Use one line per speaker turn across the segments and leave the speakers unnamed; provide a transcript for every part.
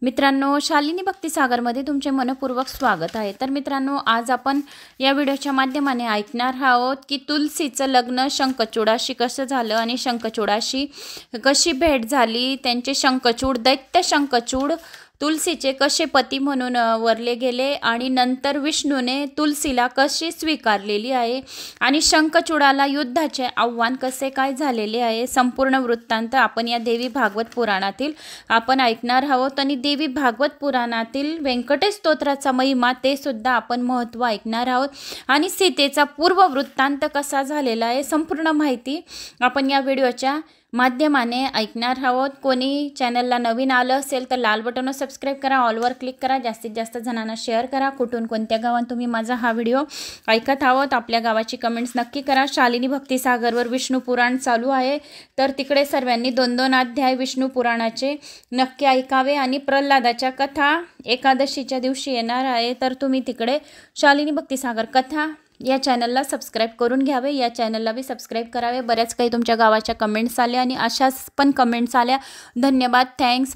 मित्रांनो, शालिनी भक्तिसागरमध्ये तुमचे मनपूर्वक स्वागत आहे। तर मित्रांनो, आज आपण या व्हिडिओच्या माध्यमाने ऐकणार आहोत की तुलसीचं लग्न शंखचूडाशी कसं झालं आणि शंखचूडाशी कशी भेट झाली, त्यांचे शंखचूड दैत्य शंखचूड तुलसीचे कसे पती म्हणून वरले गेले आणि नंतर विष्णूने तुलसीला कशी स्वीकारलेली आहे आणि शंखचूडाला युद्धाचे आव्हान कसे काय झालेले आहे, संपूर्ण वृत्तांत आपण या देवी भागवत पुराणातील आपण ऐकणार आहोत। आणि देवी भागवत पुराणातील व्यंकटेश स्तोत्राचा महिमा ते सुद्धा आपण महत्त्व ऐकणार आहोत आणि सीतेचा पूर्व वृत्तांत कसा झालेला आहे संपूर्ण माहिती आपण या व्हिडिओच्या माध्यमाने ऐकणार आहोत। कोणी चॅनलला नवीन आलं असेल तर लाल बटनवर सबस्क्राइब करा, ऑलवर क्लिक करा, जास्तीत जास्त जणांना शेअर करा। कुठून कोणत्या गावात तुम्ही माझा हा व्हिडिओ ऐकत आहोत आपल्या गावाची कमेंट्स नक्की करा। शालिनी भक्तिसागरवर विष्णू पुराण चालू आहे, तर तिकडे सर्वांनी 2-2 अध्याय विष्णू पुराणाचे नक्की ऐकावे आणि प्रल्हादाच्या कथा एकादशीच्या दिवशी येणार आहे, तर तुम्ही तिकडे शालिनी भक्तिसागर कथा या चॅनलला सबस्क्राइब करून घ्यावे, या चॅनलला भी सबस्क्राइब करावे। बऱ्याच काही तुमच्या गावाच्या कमेंट्स आल्या आणि अशाच पण कमेंट्स आल्या, धन्यवाद, थँक्स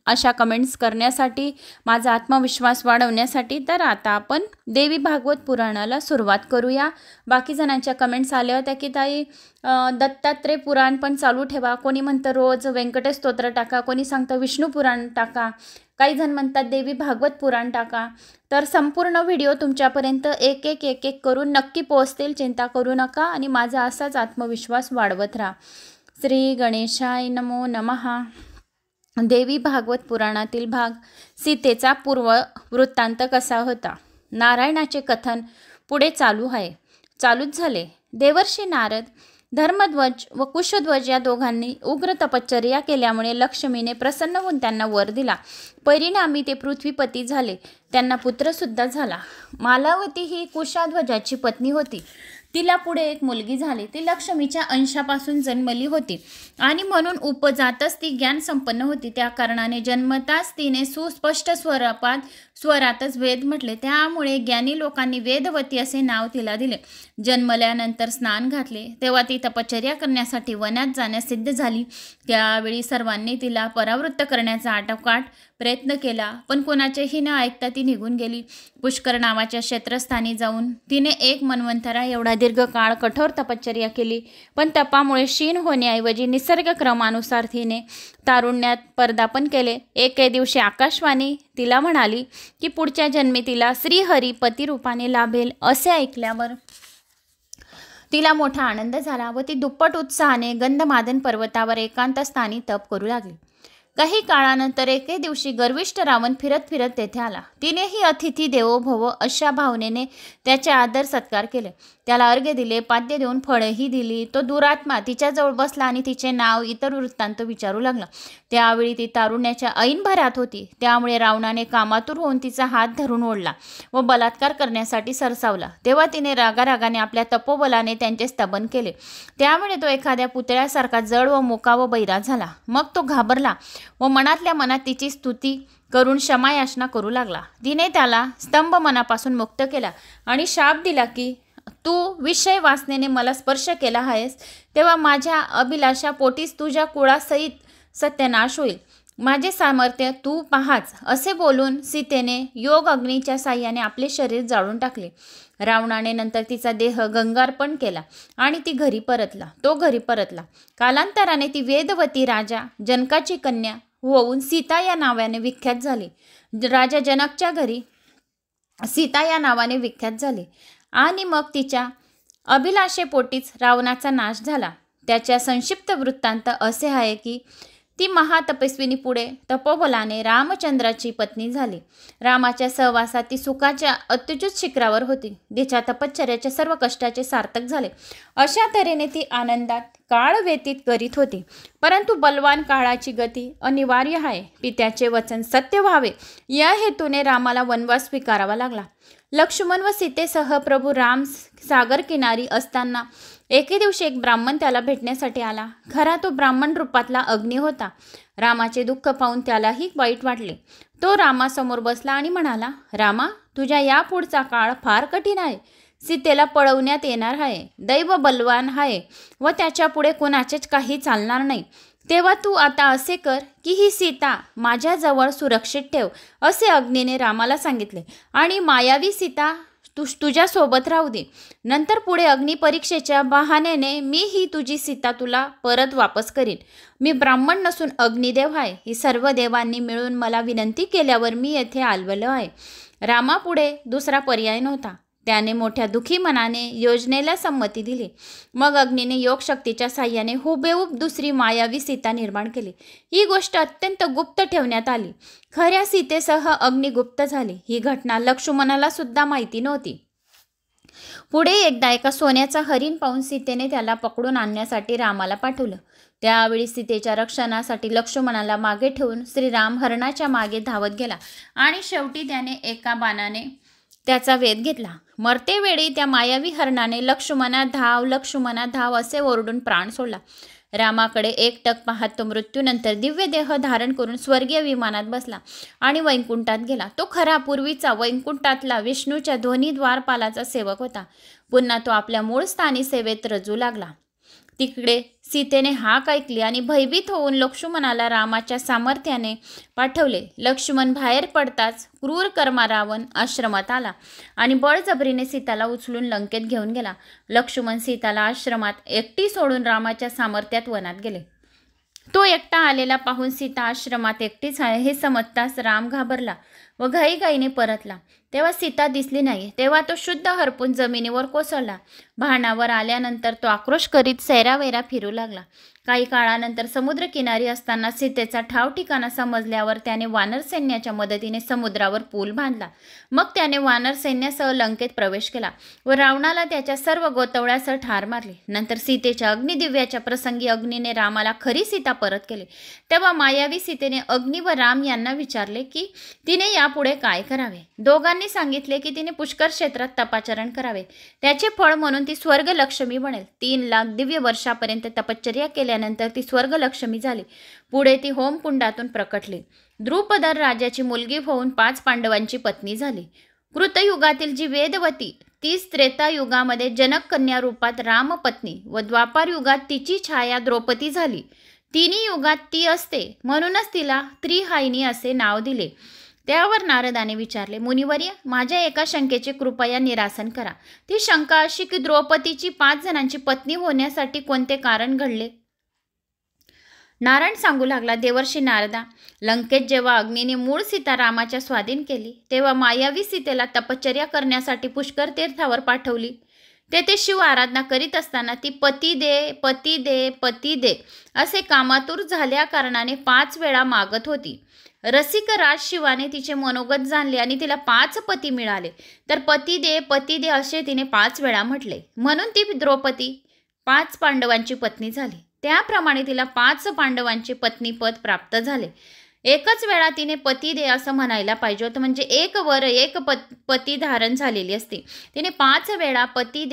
अशा कमेंट्स करण्यासाठी, माझा आत्मविश्वास वाढवण्यासाठी। तर आता आपण देवी भागवत पुराणाला सुरुवात करूया। बाकी जणांच्या कमेंट्स आल्या होत्या की ताई दत्तात्रय पुराण पण चालू ठेवा, कोणी म्हणतं रोज व्यंकटेश स्तोत्र टाका, कोणी सांगतं विष्णू पुराण टाका, काही जण म्हणतात देवी भागवत पुराण टाका। तर संपूर्ण व्हिडिओ तुमच्यापर्यंत एक एक करून नक्की पोहोचतील, चिंता करू नका आणि माझा असाच आत्मविश्वास वाढवत राहा। श्री गणेशाय नमो नमः। देवी भागवत पुराणातील भाग सीतेचा पूर्व वृत्तांत कसा होता। नारायणाचे कथन पुढे चालूच झाले। देवर्षी नारद, धर्मध्वज व कुशध्वज या दोघांनी उग्र तपश्चर्या केल्यामुळे लक्ष्मीने प्रसन्न होऊन त्यांना वर दिला। परिणामी ते पृथ्वीपती झाले, त्यांना पुत्र सुद्धा झाला। मालावती ही कुशाध्वजाची पत्नी होती, तिला पुढे एक मुलगी झाली, ती लक्ष्मीच्या अंशापासून जन्मली होती आणि म्हणून उपजातच ती ज्ञान संपन्न होती। त्या कारणाने जन्मताच तिने सुस्पष्ट स्वरातच वेद म्हटले, त्यामुळे ज्ञानी लोकांनी वेदवती असे नाव तिला दिले। जन्मल्यानंतर स्नान घातले तेव्हा ती तपश्चर्या करण्यासाठी वनात जाण्यास सिद्ध झाली। त्यावेळी सर्वांनी तिला परावृत्त करण्याचा आटोकाट प्रयत्न केला, पण कोणाचेही न ऐकता ती निघून गेली। पुष्कर नावाच्या क्षेत्रस्थानी जाऊन तिने 1 मन्वंतरा एवढा दीर्घ काळ कठोर तपश्चर्या केली, पण तपामुळे क्षीण होण्याऐवजी निसर्ग क्रमानुसार तिने तारुण्यात पदार्पण केले। एके दिवशी आकाशवाणी तिला म्हणाली की पुढच्या जन्मी तिला श्रीहरी पती रूपाने लाभेल। असे ऐकल्यावर तिला मोठा आनंद झाला व ती दुप्पट उत्साहाने गंधमादन पर्वतावर एकांत स्थानी तप करू लागली। काही काळानंतर एके दिवशी गर्विष्ठ रावण फिरत तेथे आला। तिनेही अतिथी देवो भव अशा भावनेने त्याचे आदर सत्कार केले, त्याला अर्घ्य दिले, पाद्य देऊन फळेही दिली। तो दुरात्मा तिच्याजवळ बसला आणि तिचे नाव इतर वृत्तांत विचारू लागला। त्यावेळी ती तारुण्याच्या ऐन भरात होती, त्यामुळे रावणाने कामातूर होऊन तिचा हात धरून ओढला व बलात्कार करण्यासाठी सरसावला। तेव्हा तिने रागारागाने आपल्या तपोबलाने त्यांचे स्तबन केले, त्यामुळे तो एखाद्या पुतळ्यासारखा जड व मुका व बैरा झाला। मग तो घाबरला व मनातल्या मनात तिची स्तुती करून क्षमायाचना करू लागला। तिने त्याला स्तंभ मनापासून मुक्त केला आणि शाप दिला की तू विषय वासनेने मला स्पर्श केला आहेस, तेव्हा माझ्या अभिलाषा पोटीस तुझ्या कुळासहित सत्यानाश होईल, माझे सामर्थ्य तू पाहाच। असे बोलून सीतेने योग अग्नीच्या साह्याने आपले शरीर जाळून टाकले। रावणाने नंतर तिचा देह गंगार्पण केला आणि तो घरी परतला। कालांतराने ती वेदवती राजा जनकाची कन्या होऊन सीता या नावाने विख्यात झाली। राजा जनकच्या घरी सीता या नावाने विख्यात झाली आणि मग तिच्या अभिलाषेपोटीच रावणाचा नाश झाला। त्याच्या संक्षिप्त वृत्तांत असे आहे की ती महातपस्विनी पुढे तपोबलाने रामचंद्राची पत्नी झाली। रामाच्या सहवासात ती सुखाच्या अत्युच्च शिखरावर होती, तिच्या तपश्चर्याच्या सर्व कष्टाचे सार्थक झाले। अशा तऱ्हेने ती आनंदात काळ व्यतीत करीत होती, परंतु बलवान काळाची गती अनिवार्य आहे। पित्याचे वचन सत्य व्हावे या हेतूने रामाला वनवास स्वीकारावा लागला। लक्ष्मण व सीतेसह प्रभू राम सागर किनारी असताना एके दिवशी एक ब्राह्मण त्याला भेटण्यासाठी आला। खरा तो ब्राह्मण रूपातला अग्नी होता। रामाचे दुःख पाहून त्यालाही वाईट वाटले। तो रामासमोर बसला आणि म्हणाला, रामा, तुझ्या या पुढचा काळ फार कठीण आहे। सीतेला पळवण्यात येणार आहे, दैव बलवान आहे व त्याच्या पुढे कोणाचेच काही चालणार नाही। तेव्हा तू आता असे कर की ही सीता माझ्याजवळ सुरक्षित ठेव, असे अग्नीने रामाला सांगितले, आणि मायावी सीता तुझ्यासोबत राहू दे. नंतर पुढे अग्निपरीक्षेच्या बहाण्याने मी ही तुझी सीता तुला परत वापस करीन. मी ब्राह्मण नसून अग्निदेव आहे. ही सर्व देवांनी मिळून मला विनंती केल्यावर मी येथे आलवलो आहे. रामापुढे दुसरा पर्याय नव्हता. त्याने मोठ्या दुखी मनाने योजनेला संमती दिली. मग अग्नीने योगशक्तीच्या साह्याने हुबेहूब दुसरी मायावी सीता निर्माण केली. ही गोष्ट अत्यंत गुप्त ठेवण्यात आली. खऱ्या सीतेसह अग्नी गुप्त झाली. ही घटना लक्ष्मणाला सुद्धा माहिती नव्हती. पुढे एकदा एका सोन्याचा हरिण पाहून सीतेने त्याला पकडून आणण्यासाठी रामाला पाठवलं. त्यावेळी सीतेच्या रक्षणासाठी लक्ष्मणाला मागे ठेवून श्रीराम हरणाच्या मागे धावत गेला आणि शेवटी त्याने एका बाणाने त्याचा वेध घेतला. मरतेवेळी त्या मायावी हरणाने लक्ष्मणा धाव, लक्ष्मणा धाव असे ओरडून प्राण सोडला. रामाकडे एकटक पाहत तो मृत्यूनंतर दिव्य देह धारण करून स्वर्गीय विमानात बसला आणि वैकुंठात गेला. तो खरा पूर्वीचा वैकुंठातला विष्णूच्या दोन्ही द्वारपालाचा सेवक होता. पुन्हा तो आपल्या मूळ स्थानी सेवेत रजू लागला. तिकडे सीतेने हाक ऐकली आणि भयभीत होऊन लक्ष्मणाला रामाच्या सामर्थ्याने पाठवले. लक्ष्मण बाहेर पडताच क्रूर कर्मा रावण आश्रमात आला आणि बळजबरीने सीताला उचलून लंकेत घेऊन गेला. लक्ष्मण सीताला आश्रमात एकटी सोडून रामाच्या सामर्थ्यात वनात गेले. तो एकटा आलेला पाहून सीता आश्रमात एकटीच आहे हे समजताच राम घाबरला व घाईघाईने परतला. तेव्हा सीता दिसली नाही. तेव्हा तो शुद्ध हरपून जमिनीवर कोसळला. भानावर आल्यानंतर तो आक्रोश करीत सैरावैरा फिरू लागला. काही काळानंतर समुद्रकिनारी असताना सीतेचा ठाव ठिकाणा समजल्यावर त्याने वानर सैन्याच्या मदतीने समुद्रावर पूल बांधला. मग त्याने वानर सैन्यासह लंकेत प्रवेश केला व रावणाला त्याच्या सर्व गोतवळ्यासह ठार मारले. नंतर सीतेच्या अग्निदिव्याच्या प्रसंगी अग्नीने रामाला खरी सीता परत केली. तेव्हा मायावी सीतेने अग्नी व राम यांना विचारले की तिने यापुढे काय करावे. दोघांनी सांगितले की तिने पुष्कर क्षेत्रात तपाचरण करावे. त्याचे फळ म्हणून ती स्वर्गलक्ष्मी बनेल. 3 लाख दिव्य वर्षापर्यंत तपश्चर्या केल्यानंतर ती स्वर्गलक्ष्मी झाली. पुढे ती होमकुंडातून प्रकटली. द्रुपद राजाची मुलगी होऊन 5 पांडवांची पत्नी झाली. कृतयुगातील जी वेदवती तीच त्रेतायुगामध्ये जनक कन्या रूपात रामपत्नी व द्वापार युगात तिची छाया द्रौपदी झाली. तिन्ही युगात ती असते म्हणूनच तिला त्रिहायिनी असे नाव दिले. त्यावर नारदाने विचारले, मुनिवर्य, माझ्या एका शंकेचे कृपया निरासन करा. ती शंका अशी की द्रौपदीची 5 जणांची पत्नी होण्यासाठी कोणते कारण घडले. नारायण सांगू लागला, देवर्षी नारदा, लंकेत जेव्हा अग्नीने मूळ सीता रामाच्या स्वाधीन केली तेव्हा मायावी सीतेला तपश्चर्या करण्यासाठी पुष्कर तीर्थावर पाठवली. तेथे शिव आराधना करीत असताना ती पती दे, पती दे, पती दे असे कामातूर झाल्या कारणाने 5 वेळा मागत होती. रसिक राज शिवाने तिचे मनोगत जाणले आणि तिला 5 पती मिळाले. तर पती दे असे तिने 5 वेळा म्हटले. म्हणून ती द्रौपदी 5 पांडवांची पत्नी झाली. त्याप्रमाणे तिला 5 पांडवांचे पत्नीपद प्राप्त झाले. एकच वेळा तिने पती दे असं म्हणायला पाहिजे होतं, म्हणजे एक वर एक पती धारण झालेली असते. तिने 5 वेळा पती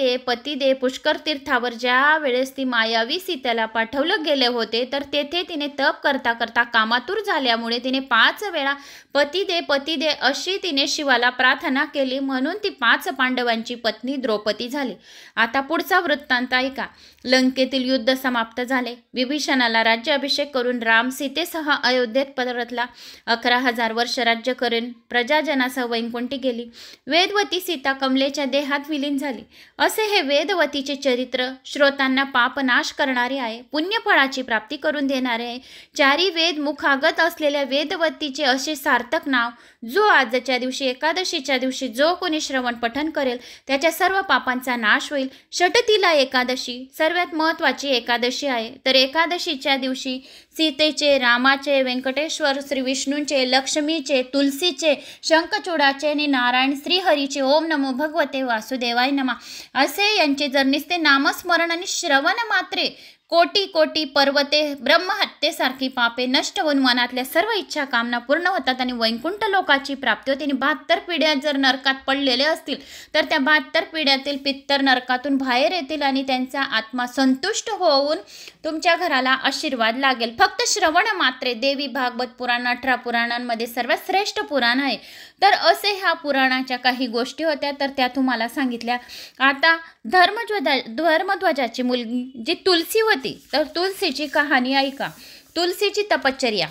दे पुष्कर तीर्थावर ज्या वेळेस ती मायावी सीतेला पाठवलं गेले होते तर तेथे तिने तप करता करता कामातूर झाल्यामुळे तिने 5 वेळा पती दे अशी तिने शिवाला प्रार्थना केली. म्हणून ती 5 पांडवांची पत्नी द्रौपदी झाली. आता पुढचा वृत्तांत ऐका. लंकेतील युद्ध समाप्त झाले. विभीषणाला राज्याभिषेक करून राम सीतेसह अयोध्येत परतला. 11,000 वर्ष राज्य करून प्रजाजनासह वैकुंठी गेली. वेदवती सीता कमलेच्या देहात विलीन झाली. असे हे वेदवतीचे चरित्र श्रोतांना पापनाश करणारे आहे, पुण्यफळाची प्राप्ती करून देणारे आहे. 4 वेद मुखागत असलेल्या वेदवतीचे असे सार्थक नाव जो आजच्या दिवशी एकादशीच्या दिवशी जो कोणी श्रवण पठण करेल त्याच्या सर्व पापांचा नाश होईल. षटतीला एकादशी सर्वात महत्त्वाची एकादशी आहे. तर एकादशीच्या दिवशी सीतेचे, रामाचे, व्यंकटेश्वर श्री विष्णूंचे, लक्ष्मीचे, तुलसीचे, शंखचूडाचे आणि नारायण श्रीहरीचे ओम नमो भगवते वासुदेवाय नमः असे यांचे जर नुसते नामस्मरण आणि श्रवण मात्रे कोटी कोटी पर्वते ब्रह्महत्येसारखी पापे नष्ट होऊन मनातल्या सर्व इच्छा कामना पूर्ण होतात आणि वैकुंठ लोकाची प्राप्ती होते. आणि 72 पिढ्या जर नरकात पडलेले असतील तर त्या 72 पिढ्यातील पित्तर नरकातून बाहेर येतील आणि त्यांचा आत्मा संतुष्ट होऊन तुमच्या घराला आशीर्वाद लागेल. फक्त श्रवण मात्रे. देवी भागवत पुराण 18 पुराणांमध्ये सर्वात श्रेष्ठ पुराण आहे. तर असे ह्या पुराणाच्या काही गोष्टी होत्या तर त्या तुम्हाला सांगितल्या. आता धर्मध्वजाची मुलगी जी तुलसी होती तर तुलसीची कहाणी ऐका. तुलसीची तपश्चर्या.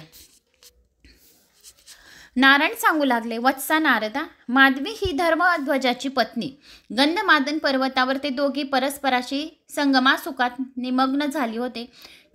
नारायण सांगू लागले, वत्सा नारदा, माधवी ही धर्मध्वजाची पत्नी. गंधमादन पर्वतावर ते दोघी परस्पराशी संगमासुखात निमग्न झाली होते.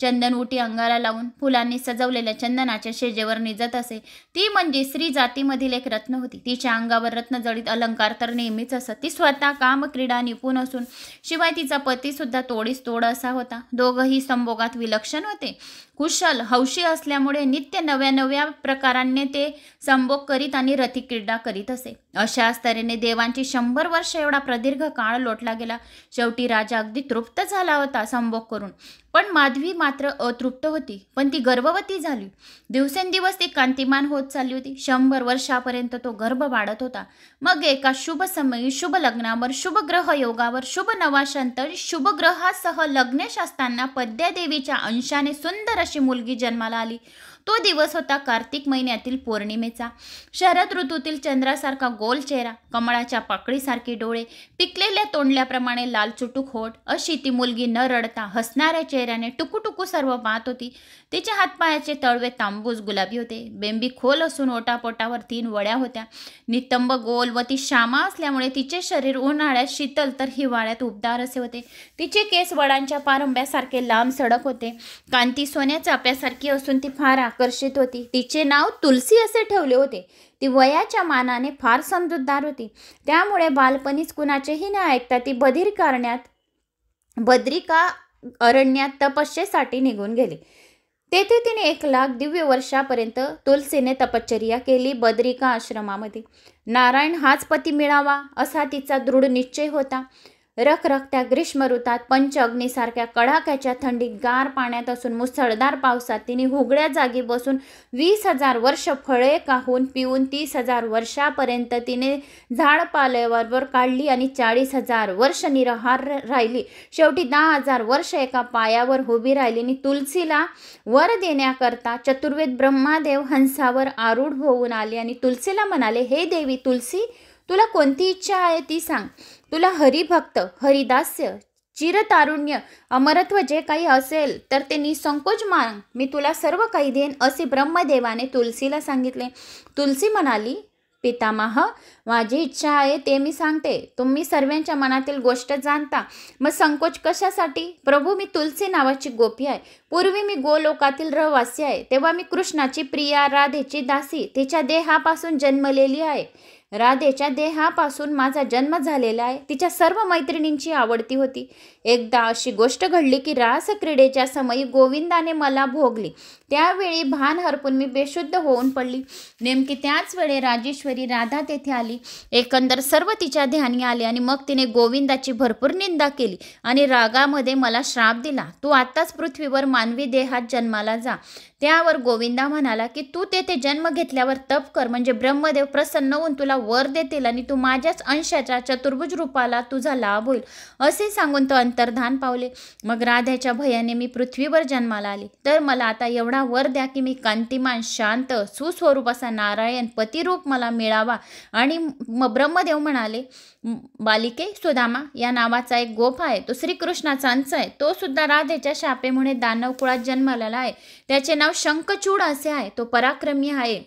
चंदन उटी अंगाला लावून फुलांनी सजवलेल्या चंदनाच्या शेजेवर निजत असे. ती म्हणजे स्त्री जातीमधील एक रत्न होती. तिच्या अंगावर रत्नजडित अलंकार तर नेहमीच असत. ती स्वतः कामक्रीडा निपुण असून शिवाय तिचा पती सुद्धा तोडीस तोड असा होता. दोघंही संभोगात विलक्षण होते. कुशल हौशी असल्यामुळे नित्य नव्या नव्या प्रकारांनी ते संभोग करीत आणि रतिक्रीडा करीत असे. अशाच तऱ्हेने देवांची 100 वर्ष एवढा प्रदीर्घ काळ लोटला गेला. शेवटी राजा अगदी तृप्त झाला होता संभोग करून. पण माधवी मात्र अतृप्त होती. पण ती गर्भवती झाली. दिवसेंदिवस ती कांतिमान होत चालली होती. 100 वर्षापर्यंत तो गर्भ वाढत होता. मग एका शुभ समयी शुभ लग्नावर, शुभ ग्रह योगावर, शुभ नवाशांतर, शुभ ग्रहासह लग्नेश असताना पद्यादेवीच्या अंशाने सुंदर अशी मुलगी जन्माला आली. तो दिवस होता कार्तिक महिन्यातील पौर्णिमेचा. शरद ऋतूतील चंद्रासारखा गोल चेहरा, कमळाच्या पाकळीसारखे डोळे, पिकलेल्या तोंडल्याप्रमाणे लाल चुटूक होठ, अशी ती मुलगी न रडता हसणाऱ्या चेहऱ्याने टुकूटुकू सर्व पाहत होती. तिच्या हातपायाचे तळवे तांबूस गुलाबी होते. बेंबी खोल असून ओटापोटावर 3 वड्या होत्या. नितंब गोल व ती श्यामा असल्यामुळे तिचे शरीर उन्हाळ्यात शीतल तर हिवाळ्यात उबदार असे होते. तिचे केस वडांच्या पारंब्यासारखे लांब सडक होते. कांती सोन्या चाप्यासारखी असून ती फार आकर्षित होती. तिचे नाव तुलसी असे ठेवले होते. ती वयाच्या मानाने फार समजूतदार होती. त्यामुळे बालपणीच कुणाचेही न ऐकता ती बद्रिका अरण्यात तपस्येसाठी निघून गेली. तेथे तिने 1 लाख दिव्य वर्षापर्यंत तुलसीने तपश्चर्या केली बद्रिका आश्रमामध्ये. नारायण हाच पती मिळावा असा तिचा दृढ निश्चय होता. रखरखत्या ग्रीष्म ऋतात पंचअग्नीसारख्या कडाक्याच्या थंडीत गार पाण्यात असून मुसळधार पावसात तिने हुगड्या जागी बसून 20,000 वर्ष फळे खाऊन पिऊन 30,000 वर्षापर्यंत तिने झाडपाल्यावर काढली आणि 40,000 वर्ष निराहार राहिली. शेवटी 10,000 वर्ष एका पायावर उभी राहिली आणि तुलसीला वर देण्याकरता चतुर्वेद ब्रह्मादेव हंसावर आरूढ होऊन आले आणि तुलसीला म्हणाले, हे देवी तुलसी, तुला कोणती इच्छा आहे ती सांग. तुला हरिभक्त, हरिदास्य, चिरतारुण्य, अमरत्व जे काही असेल तर ते निसंकोच माग, मी तुला सर्व काही देईन, असे ब्रह्मदेवाने तुलसीला सांगितले. तुलसी म्हणाली, पितामह, माझी इच्छा आहे ते मी सांगते. तुम्ही सर्वांच्या मनातील गोष्ट जाणता, मग संकोच कशासाठी? प्रभू, मी तुलसी नावाची गोपी आहे. पूर्वी मी गोलोकातील रहिवासी आहे. तेव्हा मी कृष्णाची प्रिया राधेची दासी, तिच्या देहापासून जन्मलेली आहे. राधेच्या देहापासून माझा जन्म झालेला आहे. तिच्या सर्व मैत्रिणींची आवडती होती. एकदा अशी गोष्ट घडली की रास क्रीडेच्या समयी गोविंदाने मला भोगली. त्यावेळी भान हरपून मी बेशुद्ध होऊन पडली. नेमकी त्याच वेळी राजेश्वरी राधा तेथे आली. एकंदर सर्व तिच्या ध्यानी आले आणि मग तिने गोविंदाची भरपूर निंदा केली आणि रागामध्ये मला श्राप दिला, तू आत्ताच पृथ्वीवर मानवी देहात जन्माला जा. त्यावर गोविंदा म्हणाला की तू तेथे जन्म घेतल्यावर तप कर, म्हणजे ब्रह्मदेव प्रसन्न होऊन तुला वर देतील आणि तू माझ्याच अंशाच्या चतुर्भुज रूपाला तुझा लाभ होईल, असे सांगून तो अंतर्धान पावले. मग राधाच्या भयाने मी पृथ्वीवर जन्माला आले. तर मला आता एवढा वर द्या की मी कांतिमान, शांत, सुस्वरूप असा नारायण पतिरूप मला मिळावा. आणि मग ब्रह्मदेव म्हणाले, बालिके, सुदामा या नावाचा एक गोप आहे. तो श्रीकृष्णाचा अंश आहे. तो सुद्धा राधेच्या शापेमुळे दानव कुळात जन्माला आहे. त्याचे नाव शंखचूड असे आहे. तो पराक्रमी आहे.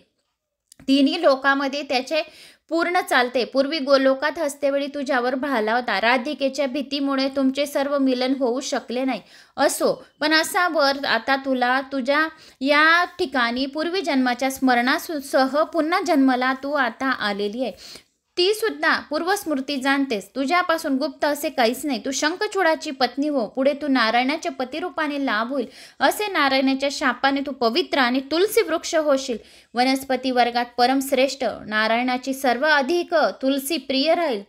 3 लोकांमध्ये त्याचे पूर्ण चालते. पूर्वी गोलोकात हसतेवेळी तुझ्यावर भाला होता. राधिकेच्या भीतीमुळे तुमचे सर्व मिलन होऊ शकले नाही. असो, पण असा वर आता तुला तुझ्या या ठिकाणी पूर्वी जन्माच्या स्मरणासह पुन्हा जन्माला तू आता आलेली आहे. ती सुद्धा पूर्वस्मृती जाणतेस. तुझ्यापासून गुप्त असे काहीच नाही. तू शंखचूडाची पत्नी हो. पुढे तू नारायणाच्या पतिरूपाने लाभ होईल. असे नारायणाच्या शापाने तू पवित्र आणि तुलसी वृक्ष होशील. वनस्पती वर्गात परमश्रेष्ठ नारायणाची सर्व अधिक तुलसी प्रिय राहील.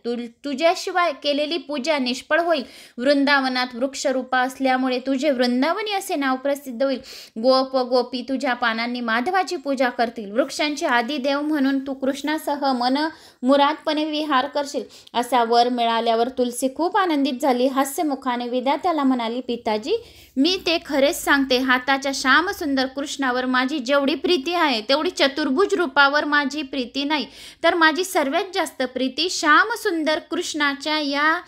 तुझ्याशिवाय केलेली पूजा निष्फळ होईल. वृंदावनात वृक्षरूपा असल्यामुळे तुझे वृंदावनी असे नाव प्रसिद्ध होईल. गोप व गोपी तुझ्या पानांनी माधवाची पूजा करतील. वृक्षांचे आदिदेव म्हणून तू कृष्णासह मन मुराद अचानकपणे विहार करशील असा वर मिळाल्यावर तुलसी खूप आनंदित झाली. हास्यमुखाने विधात्याला म्हणाली, पिताजी मी ते खरेच सांगते, हाताच्या श्यामसुंदर कृष्णावर माझी जेवढी प्रीती आहे तेवढी चतुर्भुज रूपावर माझी प्रीती नाही. तर माझी सर्वात जास्त प्रीती श्यामसुंदर कृष्णाच्या या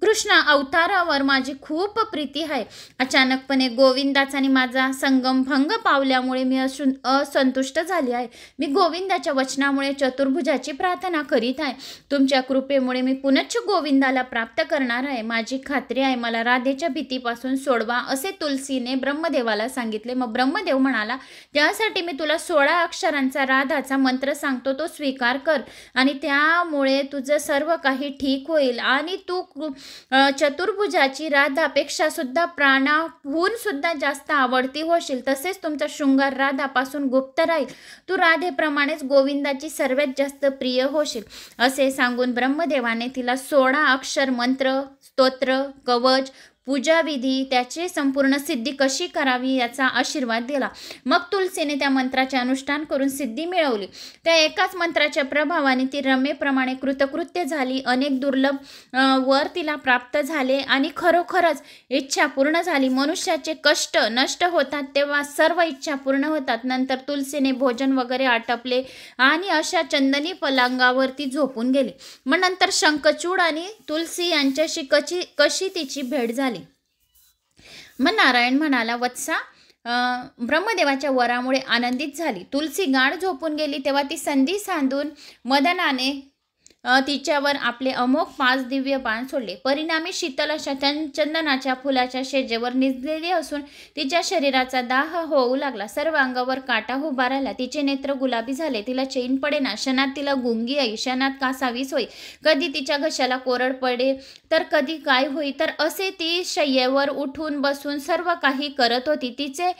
कृष्ण अवतारावर माझी खूप प्रीती आहे. अचानकपणे गोविंदाचा आणि माझा संगम भंग पावल्यामुळे मी असंतुष्ट झाली आहे. मी गोविंदाच्या वचनामुळे चतुर्भुजाची प्रार्थना करीत आहे. तुमच्या कृपेमुळे मी पुनश्च गोविंदाला प्राप्त करणार आहे. माझी खात्री आहे, मला राधेच्या भीतीपासून सोडवा असे तुलसीने ब्रह्मदेवाला सांगितले. मग ब्रह्मदेव म्हणाला, त्यासाठी मी तुला 16 अक्षरांचा राधाचा मंत्र सांगतो, तो स्वीकार कर आणि त्यामुळे तुझं सर्व काही ठीक होईल आणि तू चतुर्भुजाची राधापेक्षा सुद्धा प्राणाहून सुद्धा जास्त आवडती होशील. तसेच तुमचा शृंगार राधापासून गुप्त राहील. तू राधेप्रमाणेच गोविंदाची सर्वात जास्त प्रिय होशील. असे सांगून ब्रह्मदेवाने तिला 16 अक्षर मंत्र, स्तोत्र, कवच, पूजाविधी, त्याची संपूर्ण सिद्धी कशी करावी याचा आशीर्वाद दिला. मग तुलसीने त्या मंत्राचे अनुष्ठान करून सिद्धी मिळवली. त्या एकाच मंत्राच्या प्रभावाने ती रमेप्रमाणे कृतकृत्य झाली. अनेक दुर्लभ वर तिला प्राप्त झाले आणि खरोखरच इच्छा पूर्ण झाली. मनुष्याचे कष्ट नष्ट होतात तेव्हा सर्व इच्छा पूर्ण होतात. नंतर तुलसीने भोजन वगैरे आटपले आणि अशा चंदनी पलंगावर ती झोपून गेली. मग नंतर शंखचूड आणि तुलसी यांच्याशी कशी तिची भेट झाली. मग नारायण म्हणाला, वत्सा ब्रह्मदेवाच्या वरामुळे आनंदित झाली. तुलसी गाढ झोपून गेली तेव्हा ती संधी साधून मदनाने तिच्यावर आपले अमोघ 5 दिव्य बाण सोडले. परिणामी शीतल अशा चंदनाच्या फुलाच्या शेजेवर निजलेली असून तिच्या शरीराचा दाह होऊ लागला. सर्व अंगावर काटा उभा राहिला. तिचे नेत्र गुलाबी झाले. तिला चैन पडेना. क्षणात तिला गुंगी आई, क्षणात कासावीस होई. कधी तिच्या घशाला कोरड पडे तर कधी काय होई. तर असे ती शय्येवर उठून बसून सर्व काही करत होती. तिचे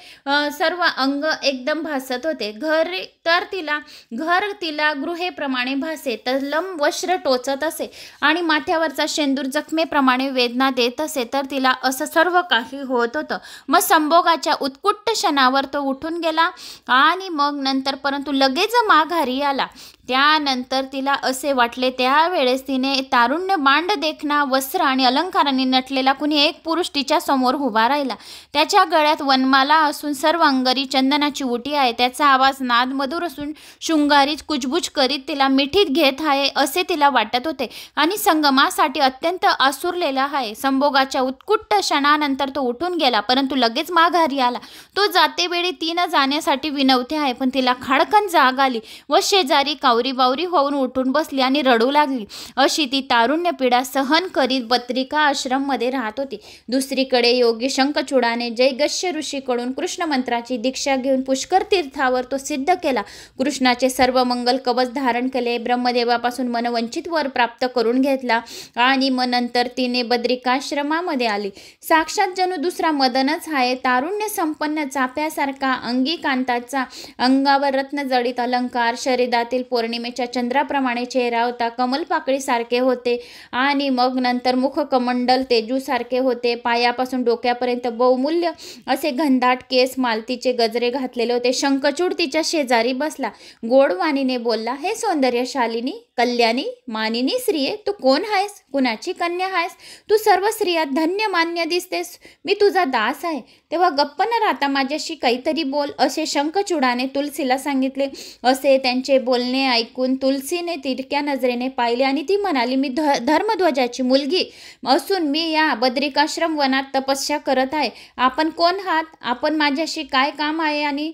सर्व अंग एकदम भासत होते. घर तिला गृहेप्रमाणे भासे. तलम वस्त्र टोचत असे आणि माथ्यावरचा शेंदूर जखमेप्रमाणे वेदना देत असे. तर तिला असं सर्व काही होत होतं. मग संभोगाच्या उत्कुट क्षणावर तो उठून गेला आणि मग नंतर परंतु लगेच माघारी आला. त्यानंतर तिला असे वाटले, त्यावेळेस तिने तारुण्य मांड देखणा वस्त्र आणि अलंकारांनी नटलेला कुणी एक पुरुष तिच्या समोर उभा राहिला. त्याच्या गळ्यात वनमाला असून सर्व अंगारी चंदनाची उटी आहे. त्याचा आवाज नाद मधुर असून शृंगारी कुजबुज करीत तिला मिठीत घेत आहे असे तिला वाटत होते आणि संगमासाठी अत्यंत आसुरलेला आहे. संभोगाच्या उत्कुट क्षणानंतर तो उठून गेला परंतु लगेच माघारी आला. तो जातेवेळी ती न जाण्यासाठी विनवते आहे पण तिला खाडकन जाग आली व शेजारी बावरी होऊन उठून बसली आणि रडू लागली. अशी ती तारुण्य पीडा सहन करीत बद्रिका आश्रम मध्ये राहत होती. दुसरीकडे योगी शंखचूडाने जयगस्य ऋषीकडून कृष्ण मंत्राची दीक्षा घेऊन पुष्कर तीर्थावर तो सिद्ध केला. कृष्णाचे सर्व मंगल कवच धारण केले. ब्रह्मदेवापासून मनवंचित वर प्राप्त करून घेतला आणि मग नंतर तिने बद्रिकाश्रमामध्ये आली. साक्षात जणू दुसरा मदनच आहे. तारुण्य संपन्न चाप्यासारखा, अंगी कांताचा, अंगावर रत्नजडित अलंकार, शरीरातील पौर्णिमेच्या चंद्राप्रमाणे चेहरा होता. कमलपाकळीसारखे होते आणि मग नंतर मुखकमंडल तेजूसारखे होते. पायापासून डोक्यापर्यंत बहुमूल्य असे घनदाट केस, मालतीचे गजरे घातलेले होते. शंखचूड तिच्या शेजारी बसला. गोडवाणीने बोलला, हे सौंदर्यशालिनी, कल्याणी, मानिनी स्त्रिये, तू कोण आहेस? कुणाची कन्या आहेस? तू सर्व स्त्रियात धन्य मान्य दिसतेस. मी तुझा दास आहे. तेव्हा गप्प न राहता माझ्याशी काहीतरी बोल असे शंखचूडाने तुलसीला सांगितले. असे त्यांचे बोलणे ऐकून तुलसीने तिरक्या नजरेने पाहिले आणि ती म्हणाली, मी धर्मध्वजाची मुलगी असून मी या बद्रिकाश्रम वनात तपस्या करत आहे. आपण कोण आहात? आपण माझ्याशी काय काम आहे आणि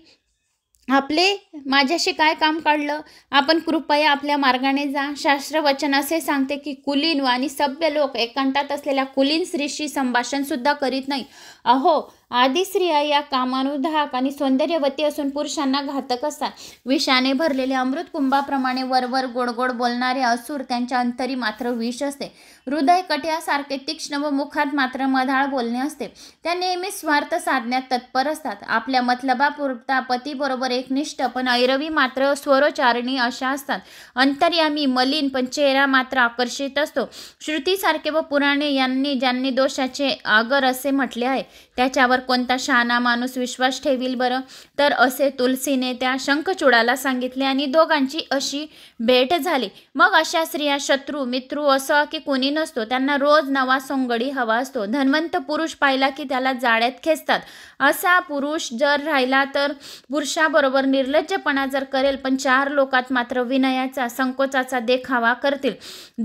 आपले माझ्याशी काय काम काढलं? आपण कृपया आपल्या मार्गाने जा. शास्त्रवचन असे सांगते की कुलीन आणि सभ्य लोक एकांतात असलेल्या कुलीन स्त्रीशी संभाषण सुद्धा करीत नाही. अहो, आदी स्त्रिया या कामानुधाक आणि सौंदर्यवती असून पुरुषांना घातक असतात. विषाने भरलेले अमृत कुंभाप्रमाणे वरवर गोडगोड बोलणारे असुर, त्यांच्या अंतरी मात्र विष असते. हृदय कट्यासारखे तीक्ष्ण व मुखात मात्र मधाळ बोलणे असते. त्या नेहमी स्वार्थ साधण्यात तत्पर असतात. आपल्या मतलबापुरता पतीबरोबर एकनिष्ठ पण ऐरवी मात्र स्वरोच्चारणी अशा असतात. अंतर्यामी, मलिन पण चेहरा मात्र आकर्षित असतो. श्रुतीसारखे व पुराणे यांनी ज्यांनी दोषाचे आगर असे म्हटले आहे त्याच्यावर माझ्यावर कोणता शहाणा माणूस विश्वास ठेवील बरं? तर असे तुलसीने त्या शंखचूडाला सांगितले आणि दोघांची अशी भेट झाली. मग अशा स्त्रिया शत्रू मित्रू असं की कोणी नसतो, त्यांना रोज नवा सोंगडी हवा असतो. धनवंत पुरुष पाहिला की त्याला जाळ्यात खेचतात. असा पुरुष जर राहिला तर पुरुषाबरोबर निर्लज्जपणा जर करेल, पण चार लोकात मात्र विनयाचा संकोचाचा देखावा करतील.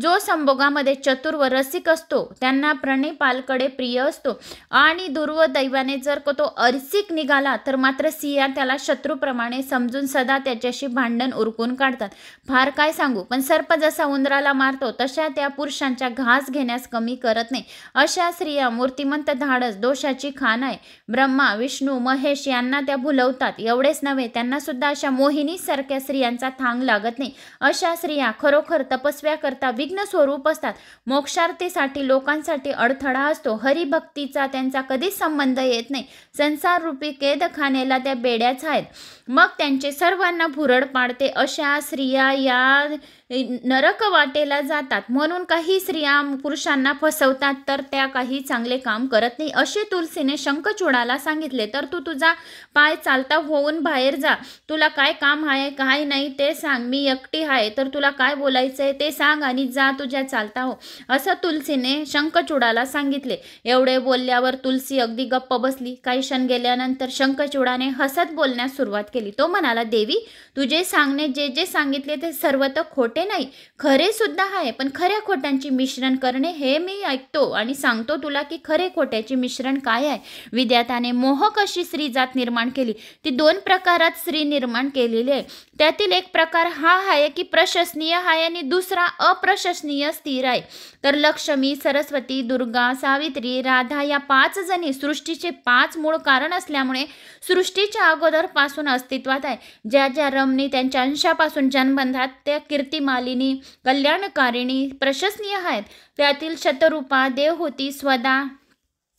जो संभोगामध्ये चतुर व रसिक असतो त्यांना प्रणयपालकडे प्रिय असतो आणि दुर्दैवाने जर तो अरसिक निघाला तर मात्र स्त्रिया त्याला शत्रूप्रमाणे समजून सदा त्याच्याशी भांडण उरकून काढतात. फार काय सांगू, पण सर्प जसा उंदराला मारतो तशा त्या पुरुषांच्या घास घेण्यास कमी करत नाही. अशा स्त्रिया मूर्तिमंत धाडस दोषाची खाण आहे. ब्रह्मा विष्णू महेश यांना त्या भुलवतात. एवढेच नव्हे, त्यांना सुद्धा अशा मोहिनी सारख्या स्त्रियांचा थांग लागत नाही. अशा स्त्रिया खरोखर तपस्व्या करता विघ्न स्वरूप असतात. मोक्षार्थीसाठी लोकांसाठी अडथळा असतो. हरिभक्तीचा त्यांचा कधीच संबंध येत नाही. संसार रूपी केदखानेला त्या बेड्याच आहेत. मग त्यांचे सर्वांना भुरळ पाडते. अशा स्त्रिया या नरक वाटेला जातात. म्हणून काही स्त्रिया पुरुषांना फसवतात तर त्या काही चांगले काम करत नाही. असे तुलसीने शंखचूडाला सांगितले. तर तू तुझा पाय चालता होऊन बाहेर जा. तुला काय काम आहे काय नाही ते सांग. मी एकटी आहे, तर तुला काय बोलायचंय ते सांग आणि जा तुझ्या चालता हो, असं तुलसीने शंखचूडाला सांगितले. एवढे बोलल्यावर तुलसी अगदी गप्प बसली. काही क्षण गेल्यानंतर शंखचूडाने हसत बोलण्यास सुरुवात केली. तो म्हणाला, देवी, तुझे सांगणे जे जे सांगितले ते सर्व तर खोटे नाही, खरे सुद्धा आहे. पण खऱ्या खोट्यांची मिश्रण करणे हे मी ऐकतो आणि सांगतो तुला की खरे खोट्याचे मिश्रण काय आहे. विद्याताने मोहक अशी स्त्री जात निर्माण केली. ती दोन प्रकारात स्त्री निर्माण केलेली आहे. त्यातील एक प्रकार हा आहे की प्रशंसनीय आहे आणि दुसरा अप्रशंसनीय स्थिर आहे. तर लक्ष्मी, सरस्वती, दुर्गा, सावित्री, राधा या 5 जणी सृष्टीचे 5 मूळ कारण असल्यामुळे सृष्टीच्या अगोदर पासून अस्तित्वात आहे. ज्या ज्या रमणी त्यांच्या अंशापासून जन्मबंधात त्या कीर्तिमालिनी, कल्याणकारिणी, प्रशंसनीय आहेत. त्यातील शतरूपा, देवहूती, स्वदा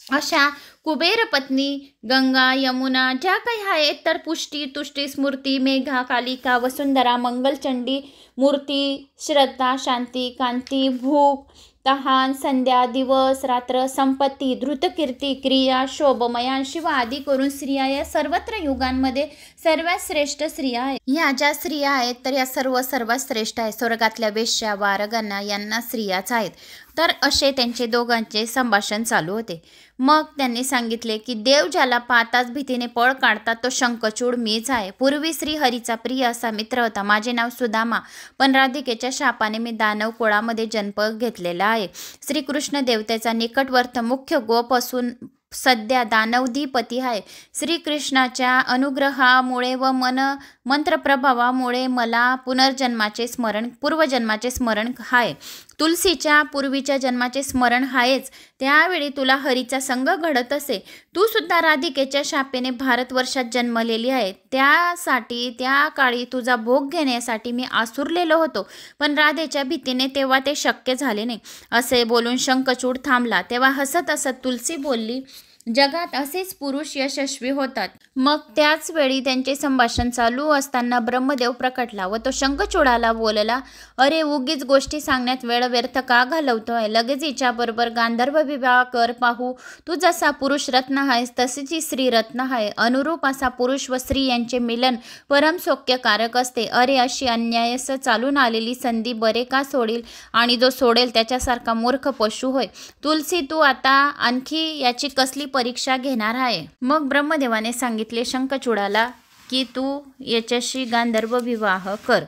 अशा कुबेर पत्नी, गंगा, यमुना ज्या काही आहेत, तर पुष्टी, तुष्टी, स्मृती, मेघा, कालिका, वसुंधरा, मंगलचंडी, मूर्ती, श्रद्धा, शांती, कांती, भूक, तहान, संध्या, दिवस, रात्र, संपत्ती, धृतकीर्ती, क्रिया, शोभमया, शिव आदी करून स्त्रिया या सर्वत्र युगांमध्ये सर्वात श्रेष्ठ स्त्रिया आहेत. ह्या ज्या स्त्रिया आहेत तर या सर्वात श्रेष्ठ आहेत. स्वर्गातल्या वेश्या, वारगांना यांना स्त्रियाच आहेत. तर असे त्यांचे दोघांचे संभाषण चालू होते. मग त्यांनी सांगितले की देव ज्याला पाहताच भीतीने पळ काढतात तो शंखचूड मीच आहे. पूर्वी श्री हरीचा प्रिय असा मित्र होता. माझे नाव सुदामा, पण राधिकेच्या शापाने मी दानव कुळामध्ये जन्म घेतलेला आहे. श्रीकृष्ण देवतेचा निकटवर्त मुख्य गोप असून सध्या दानवधिपती आहे. श्रीकृष्णाच्या अनुग्रहामुळे व मंत्रप्रभावामुळे मला पूर्वजन्माचे स्मरण आहे. तुलसीच्या पूर्वीच्या जन्माचे स्मरण आहेच. त्यावेळी तुला हरीचा संग घडत असे. तू सुद्धा राधिकेच्या शापेने भारतवर्षात जन्मलेली आहे. त्यासाठी त्या काळी तुझा भोग घेण्यासाठी मी आसुरलेलो होतो, पण राधेच्या भीतीने तेव्हा ते शक्य झाले नाही. असे बोलून शंखचूड थांबला. तेव्हा हसत हसत तुलसी बोलली, जगात असेच पुरुष यशस्वी होतात. मग त्याच वेळी त्यांचे संभाषण चालू असताना ब्रह्मदेव प्रकटला व तो शंखचूडाला बोलला, अरे उगीच गोष्टी सांगण्यात वेळ व्यर्थ का घालवतोय? लगेच हिच्याबरोबर गांधर्व विवाह कर पाहू. तू जसा पुरुष रत्न आहेस तशीच ही स्त्री रत्न आहे. अनुरूप असा पुरुष व स्त्री यांचे मिलन परमसौख्यकारक असते. अरे अशी अन्यायस चालून आलेली संधी बरे का सोडील? आणि जो सोडेल त्याच्यासारखा मूर्ख पशु होय. तुलसी, तू आता आणखी याची कसली परीक्षा घेणार आहे? मग ब्रह्मदेवाने सांगितले शंखचूडाला की तू याच्याशी गांधर्व विवाह कर.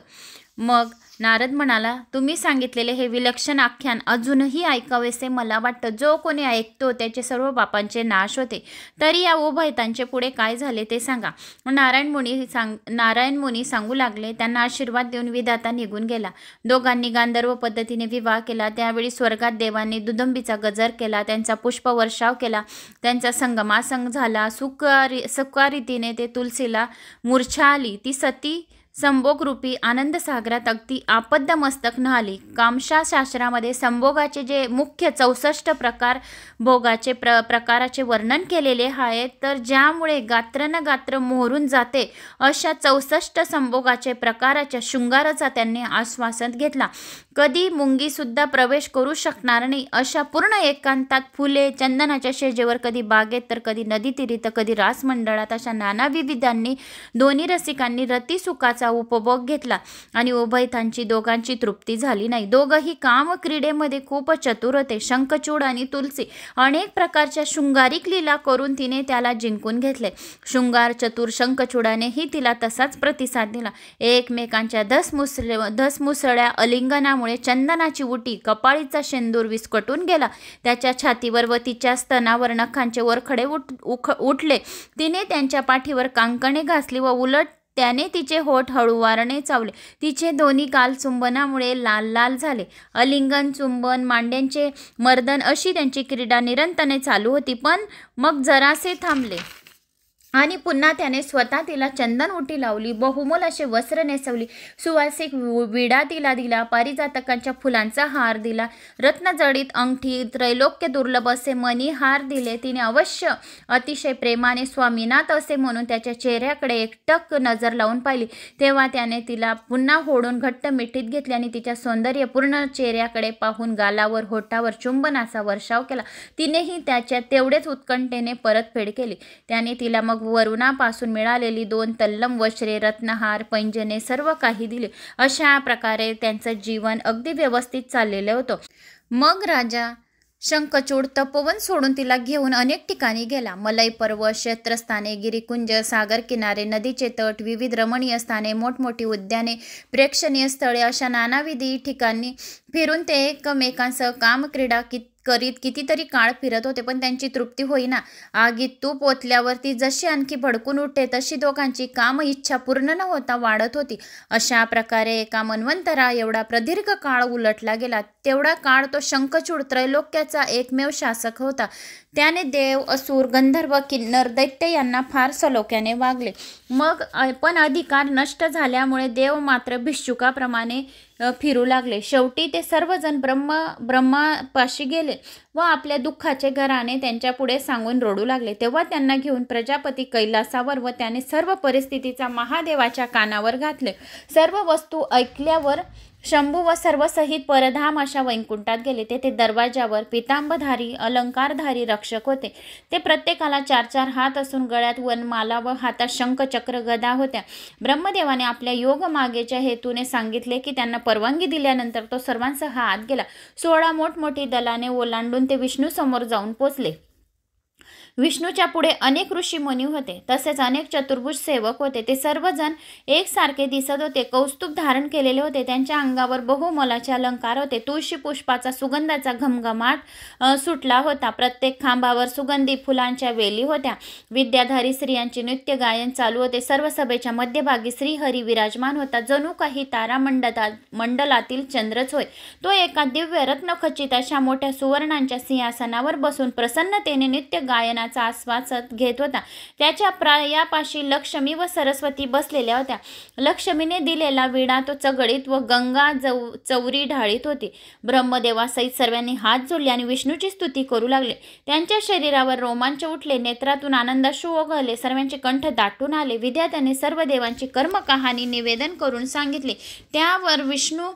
मग नारद म्हणाला, तुम्ही सांगितलेले हे विलक्षण आख्यान अजूनही ऐकावेसे मला वाटतं. जो कोणी ऐकतो त्याचे सर्व पापांचे नाश होते. तरी या उभयतांचे पुढे काय झाले ते सांगा. नारायण मुनी सांगू लागले. त्यांना आशीर्वाद देऊन विधाता निघून गेला. दोघांनी गांधर्व पद्धतीने विवाह केला. त्यावेळी स्वर्गात देवांनी दुदंबीचा गजर केला, त्यांचा पुष्पवर्षाव केला, त्यांचा संगमासंग झाला. सुखारीतीने ते तुलसीला मूर्छा आली. ती सती संभोगरूपी आनंद सागरात अगदी आपद्यमस्तक न्हाली. कामशास्त्रामध्ये संभोगाचे जे मुख्य 64 भोगाचे प्रकाराचे वर्णन केलेले आहे. तर ज्यामुळे गात्र न गात्र मोहरून जाते अशा 64 संभोगाचे प्रकाराच्या शृंगाराचा त्यांनी आस्वाद घेतला. कधी मुंगीसुद्धा प्रवेश करू शकणार नाही अशा पूर्ण एकांतात, फुले चंदनाच्या शेजेवर, कधी बागेत तर कधी नदीतीरी तर कधी रासमंडळात, अशा नाना विविधांनी दोन्ही रसिकांनी रतिसुखाचा उपभोग घेतला आणि उभयतांची दोघांची तृप्ती झाली नाही. दोघंही काम क्रीडेमध्ये खूप चतुर होते. शंखचूड आणि तुलसी अनेक प्रकारच्या शृंगारिक लीला करून तिने त्याला जिंकून घेतले. शृंगार चतुर शंखचूडानेही तिला तसाच प्रतिसाद दिला. एकमेकांच्या धसमुसळ्या अलिंगनामुळे चंदनाची उटी, कपाळीचा शेंदूर विस्कटून गेला. त्याच्या छातीवर व तिच्या स्तनावर नखांचे वरखडे उठले. तिने त्यांच्या पाठीवर कांकणे घासली व उलट त्याने तिचे होठ हळूवारणे चावले. तिचे दोन्ही गाल चुंबनामुळे लाल लाल झाले. अलिंगन, चुंबन, मांड्यांचे मर्दन अशी त्यांची क्रीडा निरंतरपणे चालू होती. पण मग जरासे थांबले आणि पुन्हा त्याने स्वतः तिला चंदन उटी लावली, बहुमोल असे वस्त्र नेसवली, सुवासिक विडा तिला दिला, पारिजातकांच्या फुलांचा हार दिला, रत्नजडित अंगठी, त्रैलोक्य दुर्लभ असे मणी हार दिले. तिने अवश्य अतिशय प्रेमाने स्वामीनाथ असे म्हणून त्याच्या चेहऱ्याकडे एकटक नजर लावून पाहिली. तेव्हा त्याने तिला पुन्हा होडून घट्ट मिठीत घेतले आणि तिच्या सौंदर्यपूर्ण चेहऱ्याकडे पाहून गालावर, होठावर चुंबनाचा वर्षाव केला. तिनेही त्याच्या तेवढेच उत्कंठेने परतफेड केली. त्याने तिला मग वरुणापासून मिळालेली 2 तल्लम वस्त्रे, रत्नहार, पैंजने सर्व काही दिले. अशा प्रकारे त्यांचं जीवन अगदी व्यवस्थित चाललेलं होतं. मग राजा शंखचूड तपोवन सोडून तिला घेऊन अनेक ठिकाणी गेला. मलय पर्वत, क्षेत्रस्थाने, गिरिकुंज, सागर किनारे, नदीचे तट, विविध रमणीय स्थाने, मोठमोठी उद्याने, प्रेक्षणीय स्थळे अशा नानाविधी ठिकाणी फिरून ते एकमेकांसह कामक्रीडा करीत कितीतरी काळ फिरत होते. पण त्यांची तृप्ती होईना. आगीत तूप ओतल्यावर ती जशी आणखी भडकून उठते तशी दोघांची काम इच्छा पूर्ण न होता वाढत होती. अशा प्रकारे एका मन्वंतरा एवढा प्रदीर्घ काळ उलटला गेला. तेवढा काळ तो शंखचूड त्रैलोक्याचा एकमेव शासक होता. त्याने देव, असुर, गंधर्व, किन्नर, दैत्य यांना फार सलोख्याने वागले. मग पण अधिकार नष्ट झाल्यामुळे देव मात्र भिक्षुकाप्रमाणे फिरू लागले. शेवटी ते सर्वजण ब्रह्मापाशी गेले व आपल्या दुःखाचे घराणे त्यांच्या पुढे सांगून रडू लागले. तेव्हा त्यांना घेऊन प्रजापती कैलासावर व त्याने सर्व परिस्थितीचा महादेवाच्या कानावर घातले. सर्व वस्तू ऐकल्यावर शंभू व सर्वसहित परधाम अशा वैकुंठात गेले. तेथे दरवाजावर पितांबधारी अलंकारधारी रक्षक होते. ते प्रत्येकाला 4-4 हात असून गळ्यात वनमाला व हातात शंख, चक्र, गदा होत्या. ब्रह्मदेवाने आपल्या योगमागेच्या हेतूने सांगितले की त्यांना परवानगी दिल्यानंतर तो सर्वांसह आत गेला. 16 मोठमोठी दलाने ओलांडून ते विष्णू समोर जाऊन पोचले. विष्णूच्या पुढे अनेक ऋषी मुनी होते. तसेच अनेक चतुर्भुज सेवक होते. ते सर्वजण एकसारखे दिसत होते. कौस्तुभ धारण केलेले होते. त्यांच्या अंगावर बहुमोलाचे अलंकार होते. तुळशी पुष्पाचा सुगंधाचा घमघमाट सुटला होता. प्रत्येक खांबावर सुगंधी फुलांच्या वेली होत्या. विद्याधारी स्त्रियांचे नृत्य गायन चालू होते. सर्व सभेच्या मध्यभागी श्रीहरी विराजमान होता. जणू काही तारामंडलातील चंद्रच होय. तो एका दिव्य रत्नखचित अशा मोठ्या सुवर्णांच्या सिंहासनावर बसून प्रसन्नतेने नृत्य गायना आस्वाद घेत होता. त्याच्या प्रायापाशी लक्ष्मी व सरस्वती बसलेल्या होत्या. लक्ष्मीने दिलेला विडा तो चघळीत व गंगा चौरी ढाळीत होती. ब्रह्मदेवासहित सर्वांनी हात जोडले आणि विष्णूची स्तुती करू लागले. त्यांच्या शरीरावर रोमांच उठले, नेत्रातून आनंदाश्रू ओघळले, सर्वांचे कंठ दाटून आले. विद्यार्थ्यांनी सर्व देवांची कर्मकहाणी निवेदन करून सांगितली. त्यावर विष्णू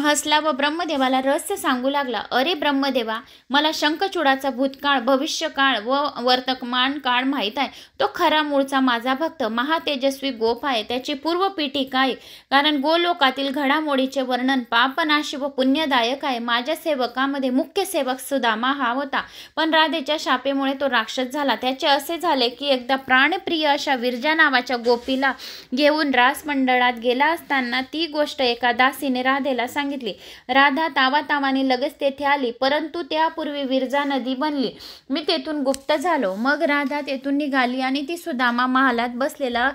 हसला व ब्रह्मदेवाला रहस्य सांगू लागला. अरे ब्रह्मदेवा, मला शंखचूडाचा भूतकाळ, भविष्यकाळ व वर्तमान काळ माहीत आहे. तो खरा मूळचा माझा भक्त महातेजस्वी गोप आहे. त्याची पूर्वपीठिका आहे. कारण गोलोकातील घडामोडीचे वर्णन पापनाशी व पुण्यदायक आहे. माझ्या सेवकामध्ये मुख्य सेवक सुदामा हा होता. पण राधेच्या शापेमुळे तो राक्षस झाला. त्याचे असे झाले की एकदा प्राणप्रिय अशा विरजा नावाच्या गोपीला घेऊन रासमंडळात गेला असताना ती गोष्ट एका दासीने राधेला सांगितली. राधा तावातावाने लगेच तेथे आली. परंतु त्यापूर्वी विरजा नदी बनली. मी तेथून गुप्त झालो. मग राधा तेथून निघाली आणि ती सुदामा महालात बसलेला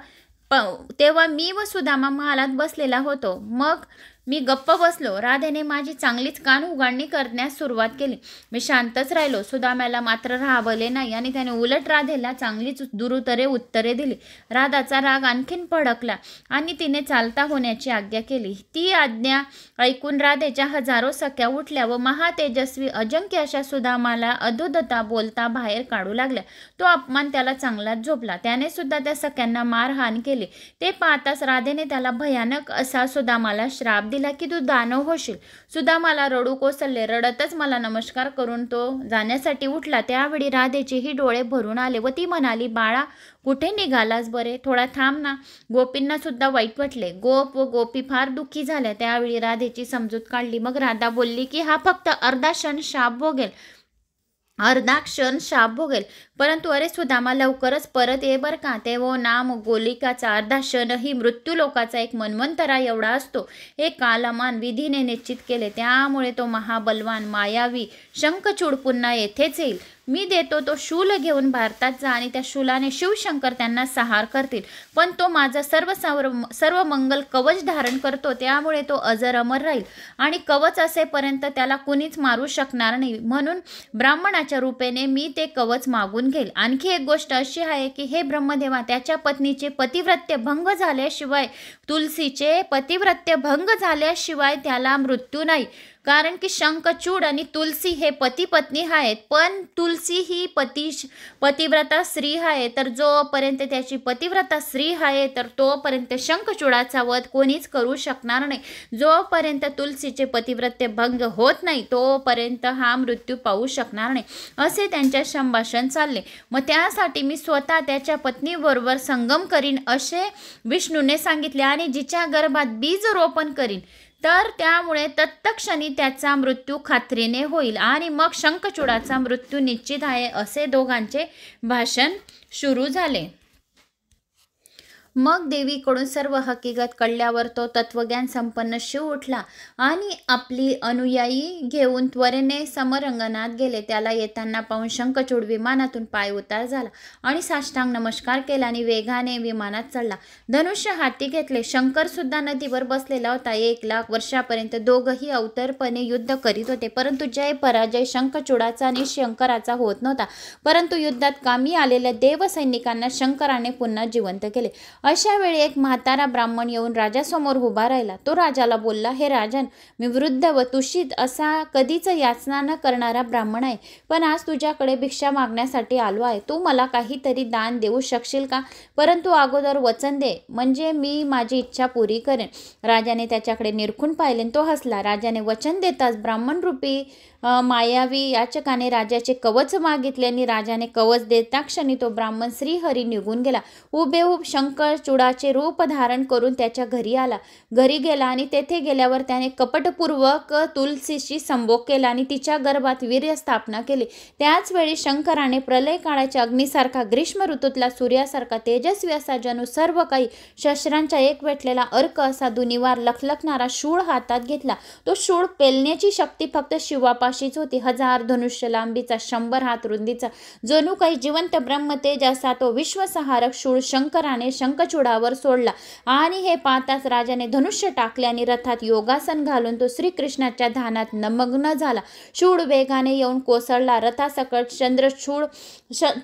तेव्हा मी व सुदामा महालात बसलेला होतो. मग मी गप्प बसलो. राधेने माझी चांगलीच कान उघडणी करण्यास सुरुवात केली. मी शांतच राहिलो. सुदाम्याला मात्र राहावले नाही आणि त्याने उलट राधेला चांगलीच दुरुतरे उत्तरे दिली. राधाचा राग आणखीन भडकला आणि तिने चालता होण्याची आज्ञा केली. ती आज्ञा ऐकून राधेच्या हजारो सख्या उठल्या व महातेजस्वी अजंक्य अशा सुदामाला अधोदता बोलता बाहेर काढू लागल्या. तो अपमान त्याला चांगलाच झोपला. त्याने सुद्धा त्या सख्यांना मारहाण केली. ते पाहताच राधेने त्याला भयानक असा सुदामाला श्राप दिला की तू दानव होशील. सुदामाला रडू कोसळले. रडतच मला नमस्कार करून तो जाण्यासाठी उठला. त्यावेळी राधेचेही डोळे भरून आले व ती म्हणाली, बाळा कुठे निघालास बरे? थोडा थांब ना. गोपींना सुद्धा वाईट वाटले. गोप व गोपी फार दुःखी झाल्या. त्यावेळी राधेची समजूत काढली. मग राधा बोलली की हा फक्त अर्धा क्षण शाप भोगेल. परंतु अरे सुदामा लवकरच परत ये बर का. ते वो नाम गोलिकाचा अर्धा क्षण ही मृत्यू लोकाचा एक मन्वंतरा एवढा असतो. हे कालमान विधीने निश्चित केले. त्यामुळे तो महाबलवान मायावी शंखचूड पुन्हा येथेच येईल. मी देतो तो शूल घेऊन भारतात जा आणि त्या शूलाने शिवशंकर त्यांना संहार करतील. पण तो माझा सर्व मंगल कवच धारण करतो. त्यामुळे तो अजर अमर राहील आणि कवच असेपर्यंत त्याला कुणीच मारू शकणार नाही. म्हणून ब्राह्मणाच्या रूपेने मी ते कवच मागून घेईल. आणखी एक गोष्ट अशी आहे की हे ब्रह्मदेवा, त्याच्या पत्नीचे पतिव्रत्य भंग झाल्याशिवाय तुलसीचे पतिव्रत्य भंग झाल्याशिवाय त्याला मृत्यू नाही. कारण की शंखचूड आणि तुलसी हे पती पत्नी आहेत. पण तुलसी ही पतिव्रता स्त्री आहे. तर जोपर्यंत त्याची पतिव्रता स्त्री आहे तर तोपर्यंत शंखचूडाचा वध कोणीच करू शकणार नाही. जोपर्यंत तुलसीचे पतिव्रत्य भंग होत नाही तोपर्यंत हा मृत्यू पाहू शकणार नाही. असे त्यांचे संभाषण चालले. मग त्यासाठी मी स्वतः त्याच्या पत्नीबरोबर संगम करीन असे विष्णूने सांगितले आणि जिच्या गर्भात बीज रोपण करीन तर त्यामुळे तत्क्षणी त्याचा मृत्यू खात्रीने होईल आणि मग शंखचूडाचा मृत्यू निश्चित आहे. असे दोघांचे भाषण सुरू झाले. मग देवीकडून सर्व हकीकत कळल्यावर तो तत्वज्ञान संपन्न शिव उठला आणि आपली अनुयायी घेऊन त्वरेने समरंगणात गेले. त्याला येताना पाहून शंखचूड विमानातून पाय उतार झाला आणि साष्टांग नमस्कार केला आणि वेगाने विमानात चढला. धनुष्य हाती घेतले. शंकर सुद्धा नदीवर बसलेला होता. 1,00,000 वर्षापर्यंत दोघंही अवतरपणे युद्ध करीत होते. परंतु जय पराजय शंखचूडाचा आणि शंकराचा होत नव्हता. परंतु युद्धात कामी आलेल्या देवसैनिकांना शंकराने पुन्हा जिवंत केले. अशा वेळी एक म्हातारा ब्राह्मण येऊन राजासमोर उभा राहिला. तो राजाला बोलला, हे राजन, मी वृद्ध व तुषित असा कधीच याचना न करणारा ब्राह्मण आहे. पण आज तुझ्याकडे भिक्षा मागण्यासाठी आलो आहे. तू मला काहीतरी दान देऊ शकशील का? परंतु अगोदर वचन दे, म्हणजे मी माझी इच्छा पुरी करेन. राजाने त्याच्याकडे निरखून पाहिले. तो हसला. राजाने वचन देताच ब्राह्मण रूपी मायावी याचकाने राजाचे कवच मागितले आणि राजाने कवच देता क्षणी तो ब्राह्मण श्रीहरी निघून गेला. हुबेहूब शंखचूडाचे रूप धारण करून त्याच्या घरी गेला आणि तेथे गेल्यावर त्याने कपटपूर्वक तुलसीशी संभोग केला आणि तिच्या गर्भात वीर्य स्थापना केली. त्याच वेळी शंकराने प्रलय काळाच्या अग्नीसारखा, ग्रीष्म ऋतूतला सूर्यासारखा तेजस्वी असा जणू सर्व काही शस्त्रांचा एक वेटलेला अर्क असा दुनिवार लखलखणारा शूळ हातात घेतला. तो शूळ पेलण्याची शक्ती फक्त शिवापाशीच होती. 1000 धनुष्य लांबीचा, 100 हात रुंदीचा, जणू काही जिवंत ब्रह्मतेज असा तो विश्वसंहारक शूळ शंकराने शंखचूडावर सोडला आणि हे पाहताच राजाने धनुष्य टाकले आणि रथात योगासन घालून तो श्रीकृष्णाच्या ध्यानात नमग्न झाला. शूळ वेगाने येऊन कोसळला. रथासकट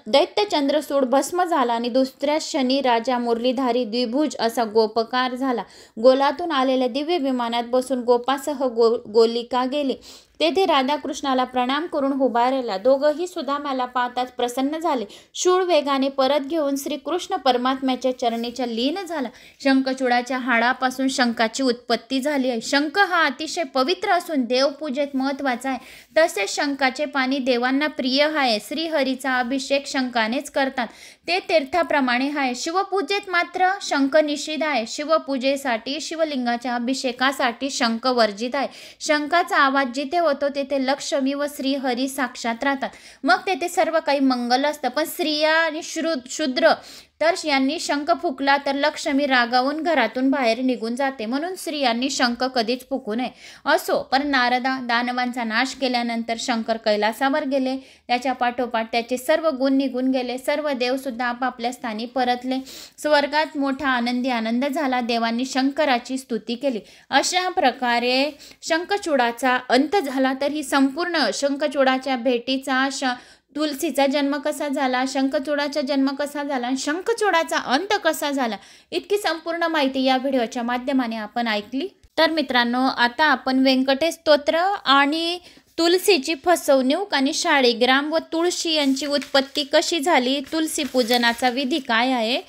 दैत्य चंद्रचूड भस्म झाला आणि दुसऱ्या क्षणी राजा मुरलीधारी द्विभुज असा गोपकार झाला. गोलातून आलेल्या दिव्य विमानात बसून गोपासह गोलिका गेली. तेथे राधाकृष्णाला प्रणाम करून उभा राहिला. दोघंही सुदाम्याला पाहताच प्रसन्न झाले. शूळ वेगाने परत घेऊन श्रीकृष्ण परमात्म्याच्या चरणीच्या लीन झाला. शंखचूडाच्या हाडापासून शंखाची उत्पत्ती झाली आहे. शंख हा अतिशय पवित्र असून देवपूजेत महत्त्वाचा आहे. तसेच शंखाचे पाणी देवांना प्रिय आहे. श्रीहरीचा अभिषेक शंखानेच करतात. ते तीर्थाप्रमाणे आहे. शिवपूजेत मात्र शंख निषिद्ध आहे. शिवपूजेसाठी, शिवलिंगाच्या अभिषेकासाठी शंख वर्जित आहे. शंखाचा आवाज जिथे होतो तेथे लक्ष्मी व श्रीहरी साक्षात राहतात. मग तेथे सर्व काही मंगल असतं. पण स्त्रिया आणि शूद्र तर यांनी शंख फुकला तर लक्ष्मी रागावून घरातून बाहेर निघून जाते, म्हणून स्त्रियांनी शंख कधीच फुकू नये. असो, पण नारदा दानवांचा नाश केल्यानंतर शंकर कैलासावर गेले. त्याच्या पाठोपाठ त्याचे सर्व गुण निघून गेले. सर्व देव सुद्धा आपापल्या स्थानी परतले. स्वर्गात मोठा आनंद झाला. देवांनी शंकराची स्तुती केली. अशा प्रकारे शंखचूडाचा अंत झाला. तर ही संपूर्ण शंखचूडाच्या भेटीचा तुलसीचा जन्म कसा झाला, शंखचूडाचा जन्म कसा झाला, शंखचूडाचा अंत कसा झाला, इतकी संपूर्ण माहिती या व्हिडिओच्या माध्यमाने आपण ऐकली. तर मित्रांनो, आता आपण व्यंकटेश स्तोत्र आणि तुलसीची फसवणूक आणि शाळीग्राम व तुळशी यांची उत्पत्ती कशी झाली, तुलसी पूजनाचा विधी काय आहे,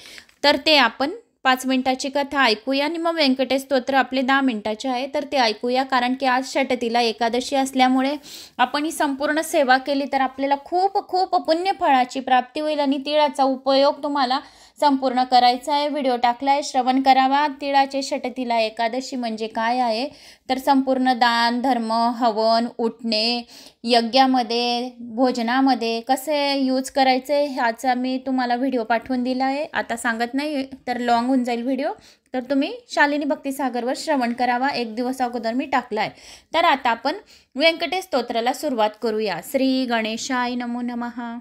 तर ते आपण 5 मिनिटाची कथा ऐकूया आणि मग व्यंकटेश स्तोत्र आपले 10 मिनिटाचे आहे, तर ते ऐकूया. कारण की आज षटतीला एकादशी असल्यामुळे आपण ही संपूर्ण सेवा केली तर आपल्याला खूप खूप पुण्यफळाची प्राप्ती होईल आणि तिळाचा उपयोग तुम्हाला संपूर्ण करायचा आहे. व्हिडिओ टाकला आहे, श्रवण करावा. तिळाचे षटतीला एकादशी म्हणजे काय आहे, तर संपूर्ण दान धर्म हवन उठणे यज्ञामध्ये भोजनामध्ये कसे यूज करायचे ह्याचा मी तुम्हाला व्हिडिओ पाठवून दिला आहे. आता सांगत नाही तर लॉंग होऊन जाईल व्हिडिओ, तर तुम्ही शालिनी भक्तिसागरवर श्रवण करावा. 1 दिवस अगोदर मी टाकला आहे. तर आता आपण व्यंकटेश स्तोत्राला सुरुवात करूया. श्री गणेशाय नमो नमः.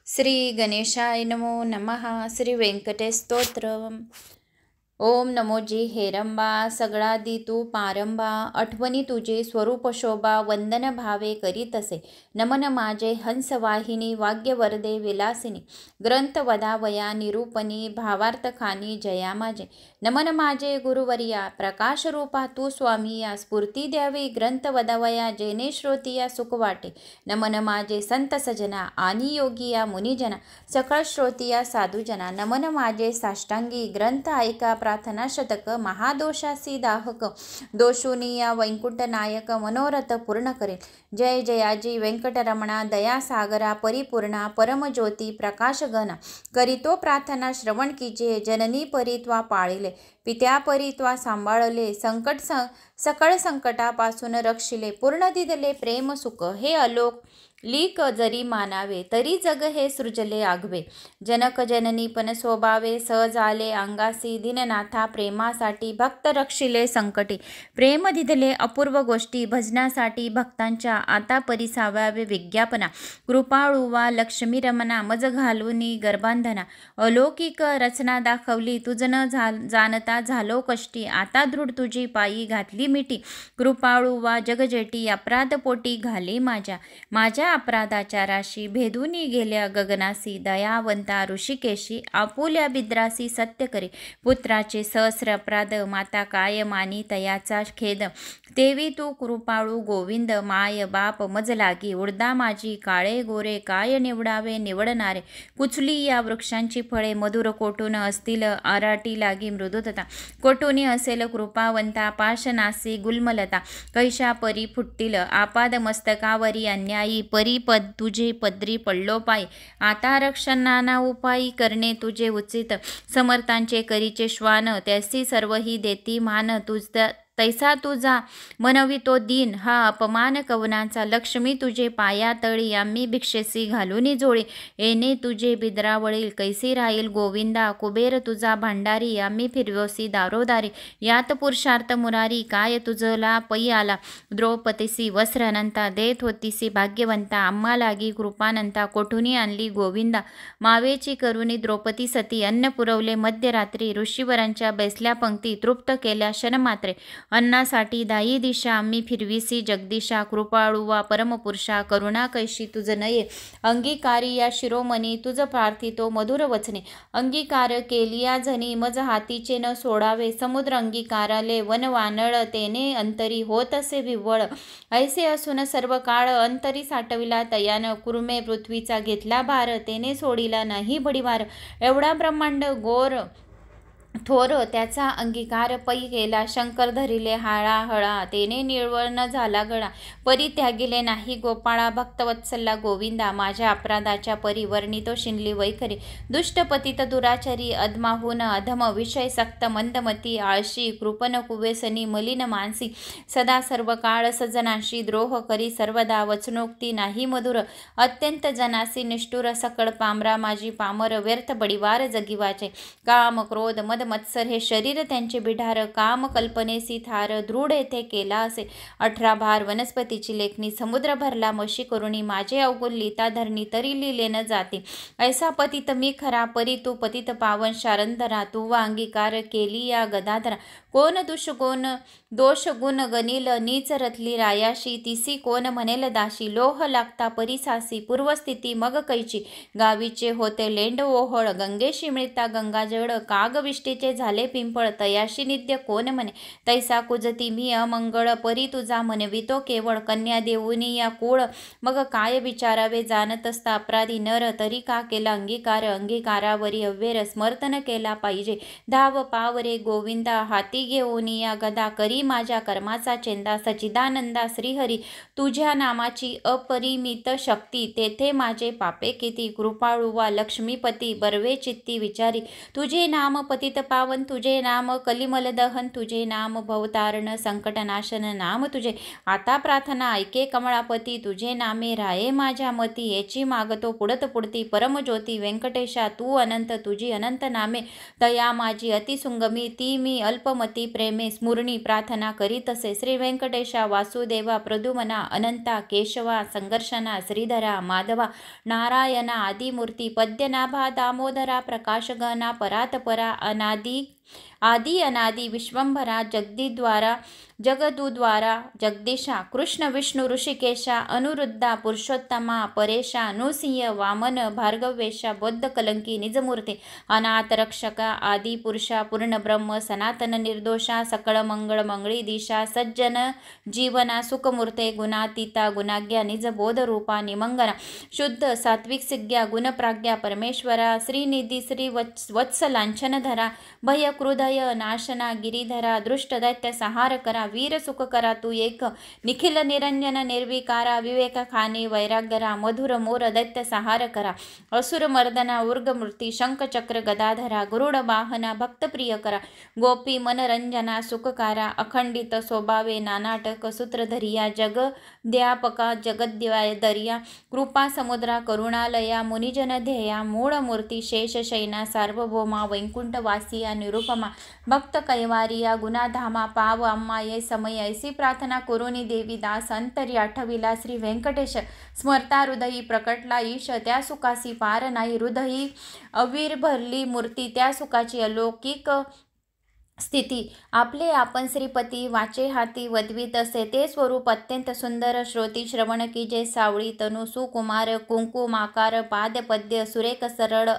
श्री गणेशाय नमो नमः. श्री व्यंकटेश स्तोत्र. ओम नमोजी हेरंबा, सगळादी तू पारंबा, आठवणी तुझे स्वरूप शोभा, वंदन भावे करीतसे. नमन माझे हंसवाहिनी, वाग्यवरदे विलासिनी, ग्रंथ वदावया निरूपणी, भावार्थ खानी जया माझे. नमन माझे गुरुवर्या, प्रकाश रूपा तू स्वामी या, स्फूर्ती द्यावी ग्रंथ वदावया, जेने श्रोतिया सुख वाटे. नमन माझे संत सजना आणि योगिया मुनिजना, सकळ श्रोतिया साधुजना. नमन माझे साष्टांगी, ग्रंथ ऐका प्रार्थना शतक, महादोषासी दाहक, दोषुनिया वैकुंठ नायक, मनोरथ पूर्ण करेल. जय जयाजी व्यंकटरमणा, दया सागरा परिपूर्णा, परमज्योती प्रकाश गणा, करीतो प्रार्थना श्रवण कीजे. जननी परी त्वा पाळिले, पित्या परी त्वा सांभाळले, सकळ संकटापासून रक्षिले, पूर्ण दिदले प्रेम सुख. हे अलोक लीक जरी मानावे, तरी जग हे सृजले आघवे. जनक जननी पण स्वभावे, सहज आले अंगासी, दीननाथा प्रेमासाठी, भक्त रक्षिले संकटी. प्रेम दिदले अपूर्व गोष्टी, भजनासाठी भक्तांच्या आता परिसाव्यावे विज्ञापना. कृपाळुवा लक्ष्मी रमणा, मज घालूनी गर्भांधना, अलौकिक रचना दाखवली, तुझ न जाणता झालो कष्टी. आता दृढ तुझी पायी घातली मिठी, कृपाळुवा जगजेटी, अपराध पोटी घाली माझ्या अपराधाच्या राशी, भेदूनी गेल्या गगनासी. दयावंता ऋषिकेशी, आपुल्या बिद्रासी सत्य करे. पुत्राचे सहस्र अपराध, माता काय मानी तयाचा खेद. तेवी तू कृपाळू गोविंद, माय बाप मज लागी. उडदा माझी काळे गोरे, काय निवडावे निवडणारे. कुचली या वृक्षांची फळे, मधुर कोटून असतील आराटी लागी मृदुतता. कोटूनी असेल कृपावंता, पाशनासी गुलमलता. कैशा परी फुटतील आपाद मस्तकावरी अन्यायी. परी पद तुझे पदरी पडलो पाय, आता रक्षणाना उपायी करणे तुझे उचित. समर्थांचे करीचे श्वान, त्यासी सर्वही देती मान. तैसा तुझा मनवितो दीन, हा अपमान कवनाचा. लक्ष्मी तुझे पायातळी, आम्ही भिक्षेसी घालूनी जोळी. येणे तुझे बिद्रावळील, कैसी राहील गोविंदा. कुबेर तुझा भांडारी, आम्ही फिरवसी दारोदारी. यात पुरुषार्थ मुरारी, काय तुझला पै आला. द्रौपदीसी वस्त्र अनंता, देत होतीसी भाग्यवंता. आम्हा लागी कृपानंता, कोठूनी आणली गोविंदा. मावेची करुणी द्रौपदी सती, अन्न पुरवले मध्यरात्री. ऋषीवरांच्या बैसल्या पंक्ती, तृप्त केल्या क्षणमात्रे. अन्नासाठी दायी दिशा, आम्ही फिरविसी जगदीशा. कृपाळुवा परमपुरुषा, करुणा कैशी तुझ नये. अंगीकारी या शिरोमणी, तुझ प्रार्थितो मधुर वचने. अंगीकार केलिया जनी, मज हातीचे न सोडावे. समुद्र अंगीकाराले, वन वानळ तेने अंतरी होत असे विव्वळ. ऐसे असून सर्व काळ अंतरी साठविला तयान. कुर्मे पृथ्वीचा घेतला भार, तेने सोडिला नाही बडीवार. एवढा ब्रह्मांड गोर थोर त्याचा अंगीकार पै केला. शंकर धरिले हळा तेने निळवळ न झाला गळा. परी त्यागिले नाही गोपाळा. भक्तवत्सला गोविंदा माझ्या अपराधाच्या परी वर्णितो शिनली वैखरी. दुष्ट पतित दुराचारी अधमाहून अधम विषय सक्त मंदमती आळशी कृपण कुवेसनी मलिन मानसी सदा सर्व काळ सज्जनाशी द्रोह करी सर्वदा वचनोक्ती नाही मधुर अत्यंत जनासी निष्ठुर सकळ पामरा माझी पामर व्यर्थ बडिवार जगिवाचे. काम क्रोध मद मत्सर हे शरीर त्यांचे बिढार काम कल्पनेसी थार दृढ येथे केला असे. 18 भार वनस्पतीची लेखणी समुद्र भरला मशी करुणी माझे अवगुण लिहिता धरणी तरी लिहिले न जाते. ऐसा पतित मी खरा परी तू पतित पावन शारंधरा तू व अंगीकार केली या गदाधरा. कोण दोष गुण गनिल नीच रथली रायाशी तिसी कोण म्हणेल दाशी लोह लागता परिसासी पूर्वस्थिती मग कैची गावीचे होते लेंड ओहळ गंगेशी मिळता गंगाजळ कागविष्टीचे झाले पिंपळ तयाशी नित्य कोण म्हणे तैसा कुजती मी अमंगळ परी तुझा म्हणवितो केवळ कन्या देऊनी या कुळ मग काय विचारावे जाणत असता अपराधी नर तरी का केला अंगीकारावरी अव्यर स्मर्तन केला पाहिजे. धाव पावरे गोविंदा हाती घेऊन या गदा करी माझ्या कर्माचा चेंदा सचिदानंदा श्रीहरी तुझ्या नामाची अपरिमित शक्ती तेथे माझे पापे किती कृपाळू वा लक्ष्मीपती बर्वे चित्ती विचारी तुझे नाम पतित पावन तुझे नाम कलिमल दहन तुझे नाम भवतारण संकटनाशन नाम तुझे आता प्रार्थना ऐके कमळापती तुझे नामे राये माझ्या मती याची मागतो पुढत पुढती परमज्योती व्यंकटेशा तू अनंत तुझी अनंत नामे तया माझी अतिसुंगमी ती मी अल्पमती प्रेमे स्मुरणी प्रार्थना करीत असे. श्री व्यंकटेशा वासुदेवा प्रद्युमना अनंता केशवा संघर्षणा श्रीधरा माधवा नारायणा आदिमूर्ती पद्यनाभा दामोदरा प्रकाशगणा परातपरा आदि अनादि विश्वंभरा जगदुद्वारा जगदीशा कृष्ण विष्णु ऋषिकेशा अनुरुद्धा पुरुषोत्तमा परेशा नृसिंह वामन भार्गवेशा बौद्ध कलंकी निजमूर्ती अनाथ रक्षका आदि पुरुषा पूर्ण ब्रह्म सनातन निर्दोषा सकळ मंगळ मंगळी दिशा सज्जन जीवना सुखमूर्ते गुणातीता गुणाज्ञा निज बोध रूपा निमंगना शुद्ध सात्विक सिज्ञा गुणप्राज्ञा परमेश्वरा श्रीनिधी श्री वत्सलांछनधरा भयकृदय नाशना गिरीधरा दृष्ट दैत्य संहार करा वीर सुख करा तू एक निखिल निरंजन निर्विकारा विवेक खाने वैराग्यरा मधुर मोर दैत्य संहार करा असुर मर्दना उर्गमूर्ती शंख चक्र गदाधरा गुरुड वाहना भक्तप्रिय करा गोपी मनरंजना सुखकारा अखंडित स्वभावे नानाटक सूत्रधरिया जगद्यापका जगद्दरिया कृपा समुद्रा करुणालया मुनिजन ध्येया मूळ मूर्ती शेषशयना सार्वभौमा वैकुंठवासिया निरुपमा भक्त कैवारिया गुणाधामा पाव अम्मा ये समय ऐसी प्रार्थना करुणी देवी दास अंतरी आठविला श्री व्यंकटेश स्मरता हृदयी प्रकटला ईश त्या सुखासी पार नाही हृदयी अविर्भरली मूर्ती त्या सुखाची अलौकिक स्थिती आपले आपण श्रीपती वाचे हाती वदवीत असे ते स्वरूप अत्यंत सुंदर श्रोती श्रवण की जे सावळी तनु सुकुमार कुंकुमाकार पादपद्य सुरेख सरळ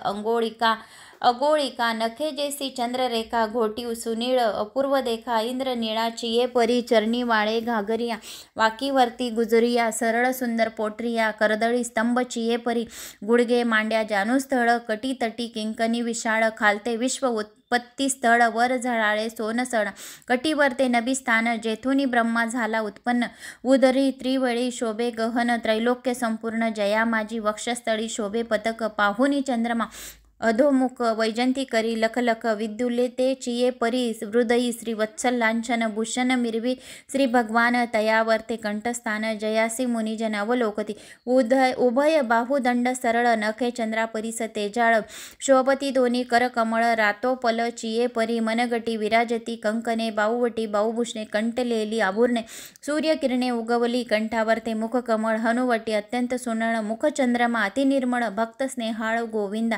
अगोळिका नखे जैसी चंद्ररेखा घोटी सुनीळ अपूर्व देखा इंद्र निळाची ये परी चरणी वाळे घागरिया वाकीवरती गुजरिया सरळ सुंदर पोटरिया करदळी स्तंभची ये परी गुडगे मांड्या जानुस्थळ कटीतटी किंकणी विशाळ खालते विश्व उत्पत्ती स्थळ वर झळाळे सोनसण कटीवरते नभिस्थान जेथुनी ब्रह्मा झाला उत्पन्न उदरी त्रिवळी शोभे गहन त्रैलोक्य संपूर्ण जया माझी वक्षस्थळी शोभे पतक पाहुनी चंद्रमा अधोमुख वैजंती करी लखलख विद्युले ते चिये परी हृदयी श्री वत्सल लांछन भूषण मिरवी श्री भगवान तयावर्ते कंठस्थान जयासी मुनिजन अवलोकती उभय बाहुदंड सरळ नखे चंद्रा परीस तेजाळ शोभती दोन्ही करकमळ रातोपल चिये परी मनगटी विराजती कंकणे बाहुवटी बाहुभूषणे कंठलेली आभूर्णे सूर्यकिरणे उगवली कंठावर्ते मुखकमळ हनुवटी अत्यंत सुनळ मुखचंद्रमा अतिनिर्मळ भक्त स्नेहाळ गोविंदा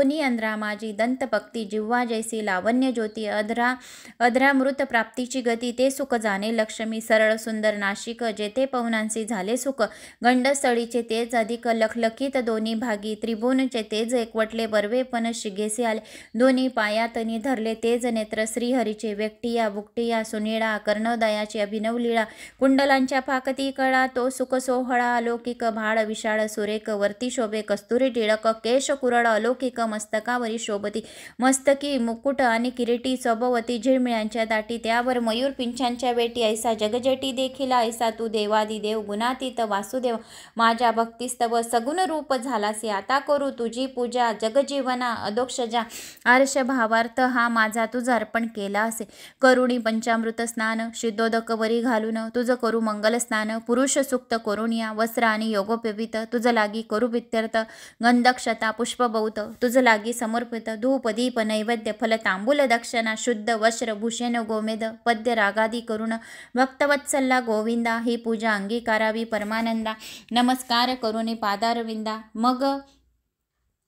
दोन्ही अंध्रा माझी दंतपक्ती जिव्हा जैसी लावण्य ज्योती अधरामृत प्राप्तीची गती ते सुख जाणे लक्ष्मी सरळ सुंदर नाशिक जेथे पवनांसी झाले सुख गंडस्थळीचे तेज अधिक लखलखित दोन्ही भागी त्रिभुवनचे तेज एकवटले बर्वेपण शिगेसे आले दोन्ही पायातनी धरले तेज नेत्र श्रीहरीचे व्यक्तिया भुक्तिया सुनीळा कर्णोदयाची अभिनव लीळा कुंडलांच्या फाकती कळा तो सुख सोहळा अलौकिक भाळ विशाळ सुरेख वर्ती शोभे कस्तुरी टिळक केश कुरळ अलौकिक मस्तकावरी शोभती, मस्तकी मुकुट आणि किरीटी सभोवती झिळमिळ्यांच्या दाटी, त्यावर मयूर पिंछांच्या वेटी, ऐसा जगजेटी देखिला ऐसा तू देवादिदेव, गुणातीत वासुदेव, माझ्या भक्तिस्तव सगुण रूप झालासी, आता करू तुझी पूजा जगजीवना अदोक्षजा, आर्ष भावार्थ हा माझा तुझा अर्पण केला असे, करुणी पंचामृत स्नान शुद्धोदक वरी घालून तुझ करू मंगल स्नान, पुरुष सुक्त करुणिया वस्त्र आणि योगोपवित, तुझ लागी करू प्रित्यर्थ, गंधक्षता पुष्प बहुत तुझ लागी समर्पित, धूप दीप नैवेद्य फल तांबूल दक्षिणा, शुद्ध वस्त्र भूषण गोमेद पद्य रागादी करुण, भक्तवत्सल्ला गोविंदा, ही पूजा अंगीकारावी परमानंदा, नमस्कार करुणी पादारविंदा, मग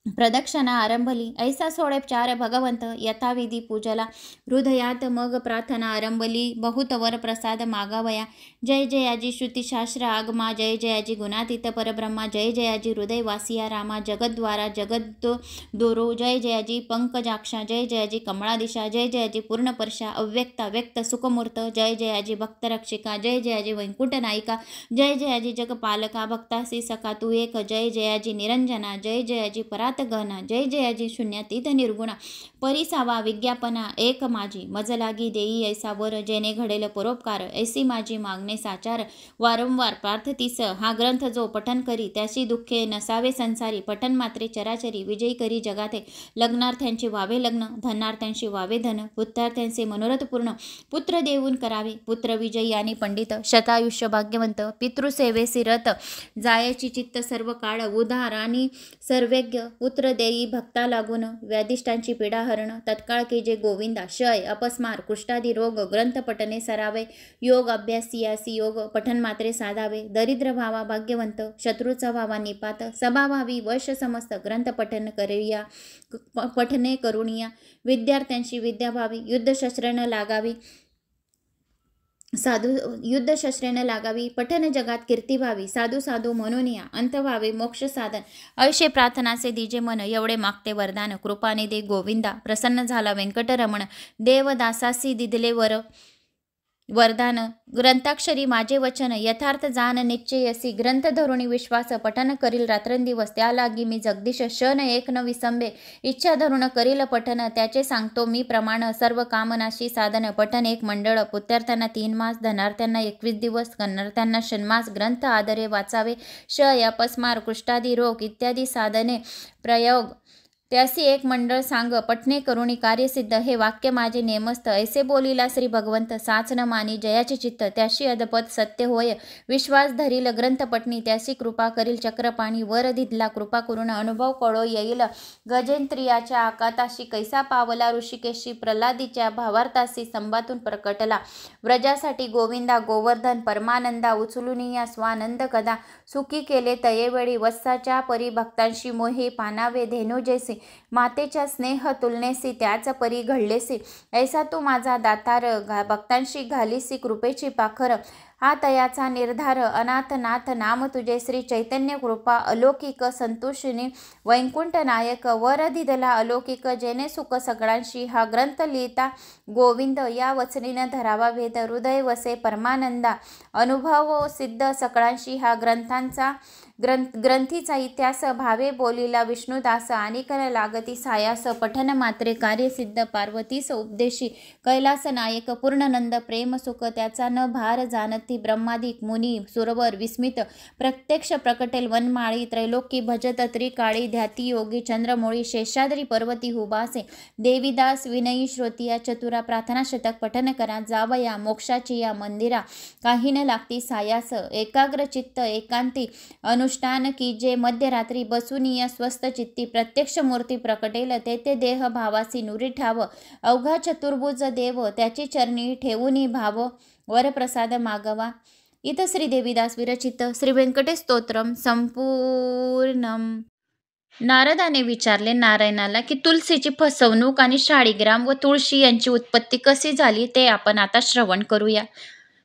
प्रदक्षिणा आरंभली, ऐसा सोडे चार भगवंत यथाविधी पूजला, हृदयात मग प्रार्थना आरंभली, बहुत वर प्रसाद मागावया, जय जयाजी श्रुतिशास्त्र आगमा, जय जयाजी गुणातीत परब्रह्मा, जय जयाजी हृदय वासिया रामा, जगद्वारा जगद दोरो, जय जयाजी पंकजाक्षा, जय जयाजी कमळादिशा, जय जयाजी पूर्णपर्शा, अव्यक्ता व्यक्त सुखमूर्त, जय जयाजी भक्तरक्षिका, जय जयाजी वैकुंठ नायिका, जय जयाजी जगपालका, भक्तासी सखा तू एक, जय जयाजी निरंजना, जय जयाजी परा गहना, जय जयाजी शून्यातीत निर्गुणा, परिसावा विज्ञापना एक माझी, मज लागी देई ऐसा वर, जेने घडेल परोपकार, ऐसी माझी मागणे साचार, वारंवार प्रार्थतीस, हा ग्रंथ जो पठन करी, त्याची दुःखे नसावे संसारी, पठन मात्रे चराचरी, विजयी करी जगाते, लग्नार्थ्यांची व्हावे लग्न, धनार्थ्यांशी व्हावे धन, पुत्रार्थ्यांचे मनोरथ पूर्ण, पुत्र देऊन करावे पुत्र विजयी आणि पंडित, शतायुष्य भाग्यवंत, पितृसेवेसी रत, जायची चित्त सर्व काळ, उदार आणि सर्वेज्ञ, पुत्र देई भक्ता लागून, व्याधिष्टांची पीडा हरण, तत्काळ के जे गोविंदा, क्षय अपस्मार कुष्ठादी रोग, ग्रंथ पठने सरावे, योग अभ्यासियासी योग, पठन मात्रे साधावे, दरिद्र भावा भाग्यवंत, शत्रूचा भावा निपात, सभाभावी वश समस्त, ग्रंथ पठन करूया पठने करुणिया, विद्यार्थ्यांशी विद्याभावी, युद्धशस्त्रन लागावी, साधू युद्धशस्त्रेनं लागावी, पठन जगात कीर्ती व्हावी, साधू साधू म्हणून या, अंत व्हावे मोक्ष साधन, ऐशे प्रार्थनाचे दिजे मन, एवढे मागते वरदान, कृपाने दे गोविंदा, प्रसन्न झाला व्यंकटरमण, देवदासासी दिदले वरदान, ग्रंथाक्षरी माझे वचन, यथार्थ जाण निश्चयसी, ग्रंथ धरुणी विश्वास, पठन करील रात्रंदिवस, त्या लागी मी जगदीश, शन एक न विसंबे, इच्छा धरुण करील पठन, त्याचे सांगतो मी प्रमाण, सर्व कामनाशी साधन, पठन एक मंडळ, पुत्यार्थ्यांना 3 मास, धनार्थ्यांना 21 दिवस, कन्नार्थ्यांना षण्मास, ग्रंथ आदरे वाचावे, क्षय अपस्मार कुष्ठादी रोग इत्यादी साधने प्रयोग, त्यासी एक मंडळ सांग, पठणे करुणी कार्यसिद्ध, हे वाक्य माझे नेमस्त, ऐसे बोलिला श्री भगवंत, साच न मानी जयाचे चित्त, त्याशी अदपद सत्य होय, विश्वास धरील ग्रंथ पठणी, त्यासी कृपा करील चक्रपाणी, वर दिधला कृपा करून, अनुभव कळो येईल, गजेंद्रियाच्या आकाताशी, कैसा पावला ऋषिकेशी, प्रल्हादीच्या भावार्थासी संभातून प्रकटला, व्रजासाठी गोविंदा गोवर्धन, परमानंदा उचलुनिया स्वानंद कदा, सुखी केले तयेवेळी, वत्साच्या परी भक्तांशी मोही, पानावे धेनू जैसी, मातेच्या स्नेह तुलनेसी, त्याच परी घडलेसी, ऐसा तू माझा दातार, भक्तांशी घालीसी कृपेची पाखर, हा तयाचा निर्धार, अनाथनाथ नाम तुझे, श्री चैतन्य कृपा अलौकिक, संतोषिनी वैकुंठ नायक, वर दिदला अलौकिक, जेने सुख सगळ्यांशी, हा ग्रंथ लिहिता गोविंद, या वचनीनं धरावा वेद, हृदय वसे परमानंदा, अनुभव सिद्ध सगळ्यांशी, हा ग्रंथीचा इतिहास, भावे बोलिला विष्णुदास, अनिकन लागती सायास, पठन मात्रे कार्यसिद्ध, पार्वतीस उपदेशी, कैलास नायक पूर्णनंद प्रेम सुख, त्याचा न भार जाणती, ब्रह्मादिक मुनी सुरवर विस्मित, प्रत्यक्ष प्रकटेल वनमाळी, त्रैलोकी भजत त्रिकाळी, ध्याती योगी चंद्रमोळी, शेषाद्री पर्वती हुबासे, देवीदास विनयी श्रोतिया चतुरा, प्रार्थना शतक पठन करा, जावया मोक्षाची या मंदिरा, काही न लागती सायास, एकाग्र चित्त एकांती, अनुष्ठान कीजे, मध्यरात्री बसूनिया स्वस्थ चित्ती, प्रत्यक्ष मूर्ती प्रकटेल, तेथे देह भावासी नुरी ठाव, अवघा चतुर्भुज देव, त्याची चरणी ठेवूनी भाव, वरप्रसाद मागवा. इथं श्री देवीदास विरचित श्री व्यंकटेश स्तोत्रम संपूर्णम. नारदाने विचारले नारायणाला की तुलसीची फसवणूक आणि शाळीग्राम व तुळशी यांची उत्पत्ती कशी झाली ते आपण आता श्रवण करूया.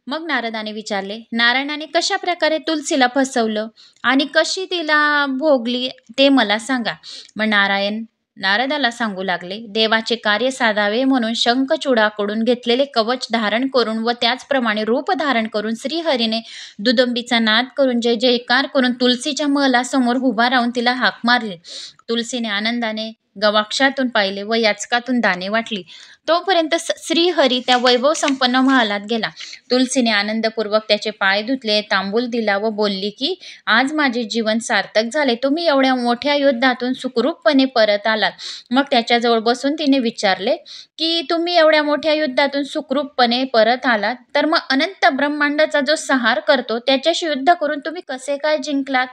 मग नारदाने विचारले, नारायणाने कशा प्रकारे तुलसीला फसवलं आणि कशी तिला भोगली ते मला सांगा. मग नारायण नारदाला सांगू लागले, देवाचे कार्य साधावे म्हणून शंखचूडाकडून घेतलेले कवच धारण करून व त्याचप्रमाणे रूप धारण करून श्रीहरीने दुदंबीचा नाद करून जय जयकार करून तुलसीच्या महलासमोर उभा राहून तिला हाक मारली. तुलसीने आनंदाने गवाक्षातून पाहिले व याचकातून दाणे वाटली. तोपर्यंत श्रीहरी त्या वैभव संपन्न महालात गेला. तुलसीने आनंदपूर्वक त्याचे पाय धुतले, तांबूल दिला व बोलली की आज माझे जीवन सार्थक झाले. तुम्ही एवढ्या मोठ्या युद्धातून सुखरूपपणे परत आलात. मग त्याच्याजवळ बसून तिने विचारले की तुम्ही एवढ्या मोठ्या युद्धातून सुखरूपपणे परत आलात, तर मग अनंत ब्रह्मांडाचा जो संहार करतो त्याच्याशी युद्ध करून तुम्ही कसे काय जिंकलात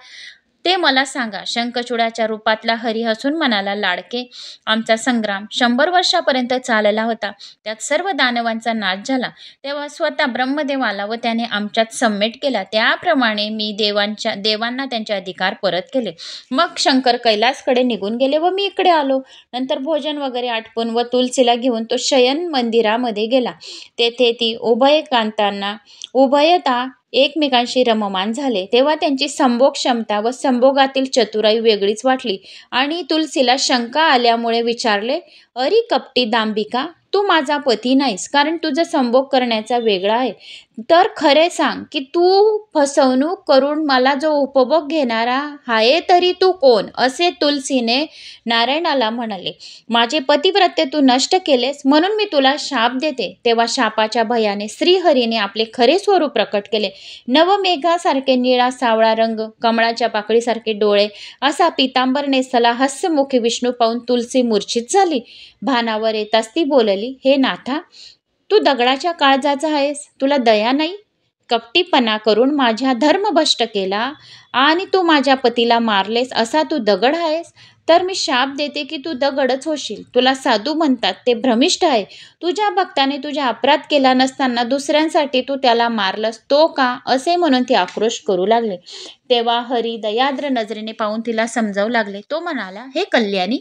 ते मला सांगा. शंखचूडाच्या रूपातला हरी हसून म्हणाला, लाडके, आमचा संग्राम 100 वर्षापर्यंत चालला होता. त्यात सर्व दानवांचा नाश झाला. तेव्हा स्वतः ब्रह्मदेव आला व त्याने आमच्यात सम्मेट केला. त्याप्रमाणे मी देवांना त्यांचे अधिकार परत केले. मग शंकर कैलासकडे निघून गेले व मी इकडे आलो. नंतर भोजन वगैरे आटपून व तुलसीला घेऊन तो शयन मंदिरामध्ये गेला. तेथे ती उभयता एकमेकांशी रममान झाले. तेव्हा त्यांची संभोग क्षमता व संभोगातील चतुराई वेगळीच वाटली आणि तुलसीला शंका आल्यामुळे विचारले, अरे कपटी दांभिका, तू माझा पती नाहीस, कारण तुझं संभोग करण्याचा वेगळा आहे. तर खरे सांग की तू फसवणूक करून मला जो उपभोग घेणारा आहे तरी तू कोण? असे तुलसीने नारायणाला म्हणाले. माझे पतिव्रत्य तू नष्ट केलेस म्हणून मी तुला शाप देते. तेव्हा शापाच्या भयाने श्रीहरीने आपले खरे स्वरूप प्रकट केले. नवमेघासारखे निळा सावळा रंग, कमळाच्या पाकळीसारखे डोळे, असा पितांबर नेसला हास्यमुखी विष्णू पाहून तुलसी मूर्छित झाली. भानावर येताच ती बोलली, हे नाथा, तू दगडाच्या काळजाचा आहेस, तुला दया नाही? कपटीपणा करून माझा धर्म भ्रष्ट केला आणि तू माझ्या पतीला मारलेस असा तू दगड आहेस? तर मी शाप देते की तू दगडच होशील. तुला साधू म्हणतात ते भ्रमिष्ठ आहे. तुझ्या भक्ताने तुझा अपराध केला नसताना दुसऱ्यांसाठी तू त्याला मारलंस तो का? असे म्हणून ती आक्रोश करू लागले. तेव्हा हरी दयाद्र नजरेने पाहून तिला समजावू लागले. तो म्हणाला, हे कल्याणी,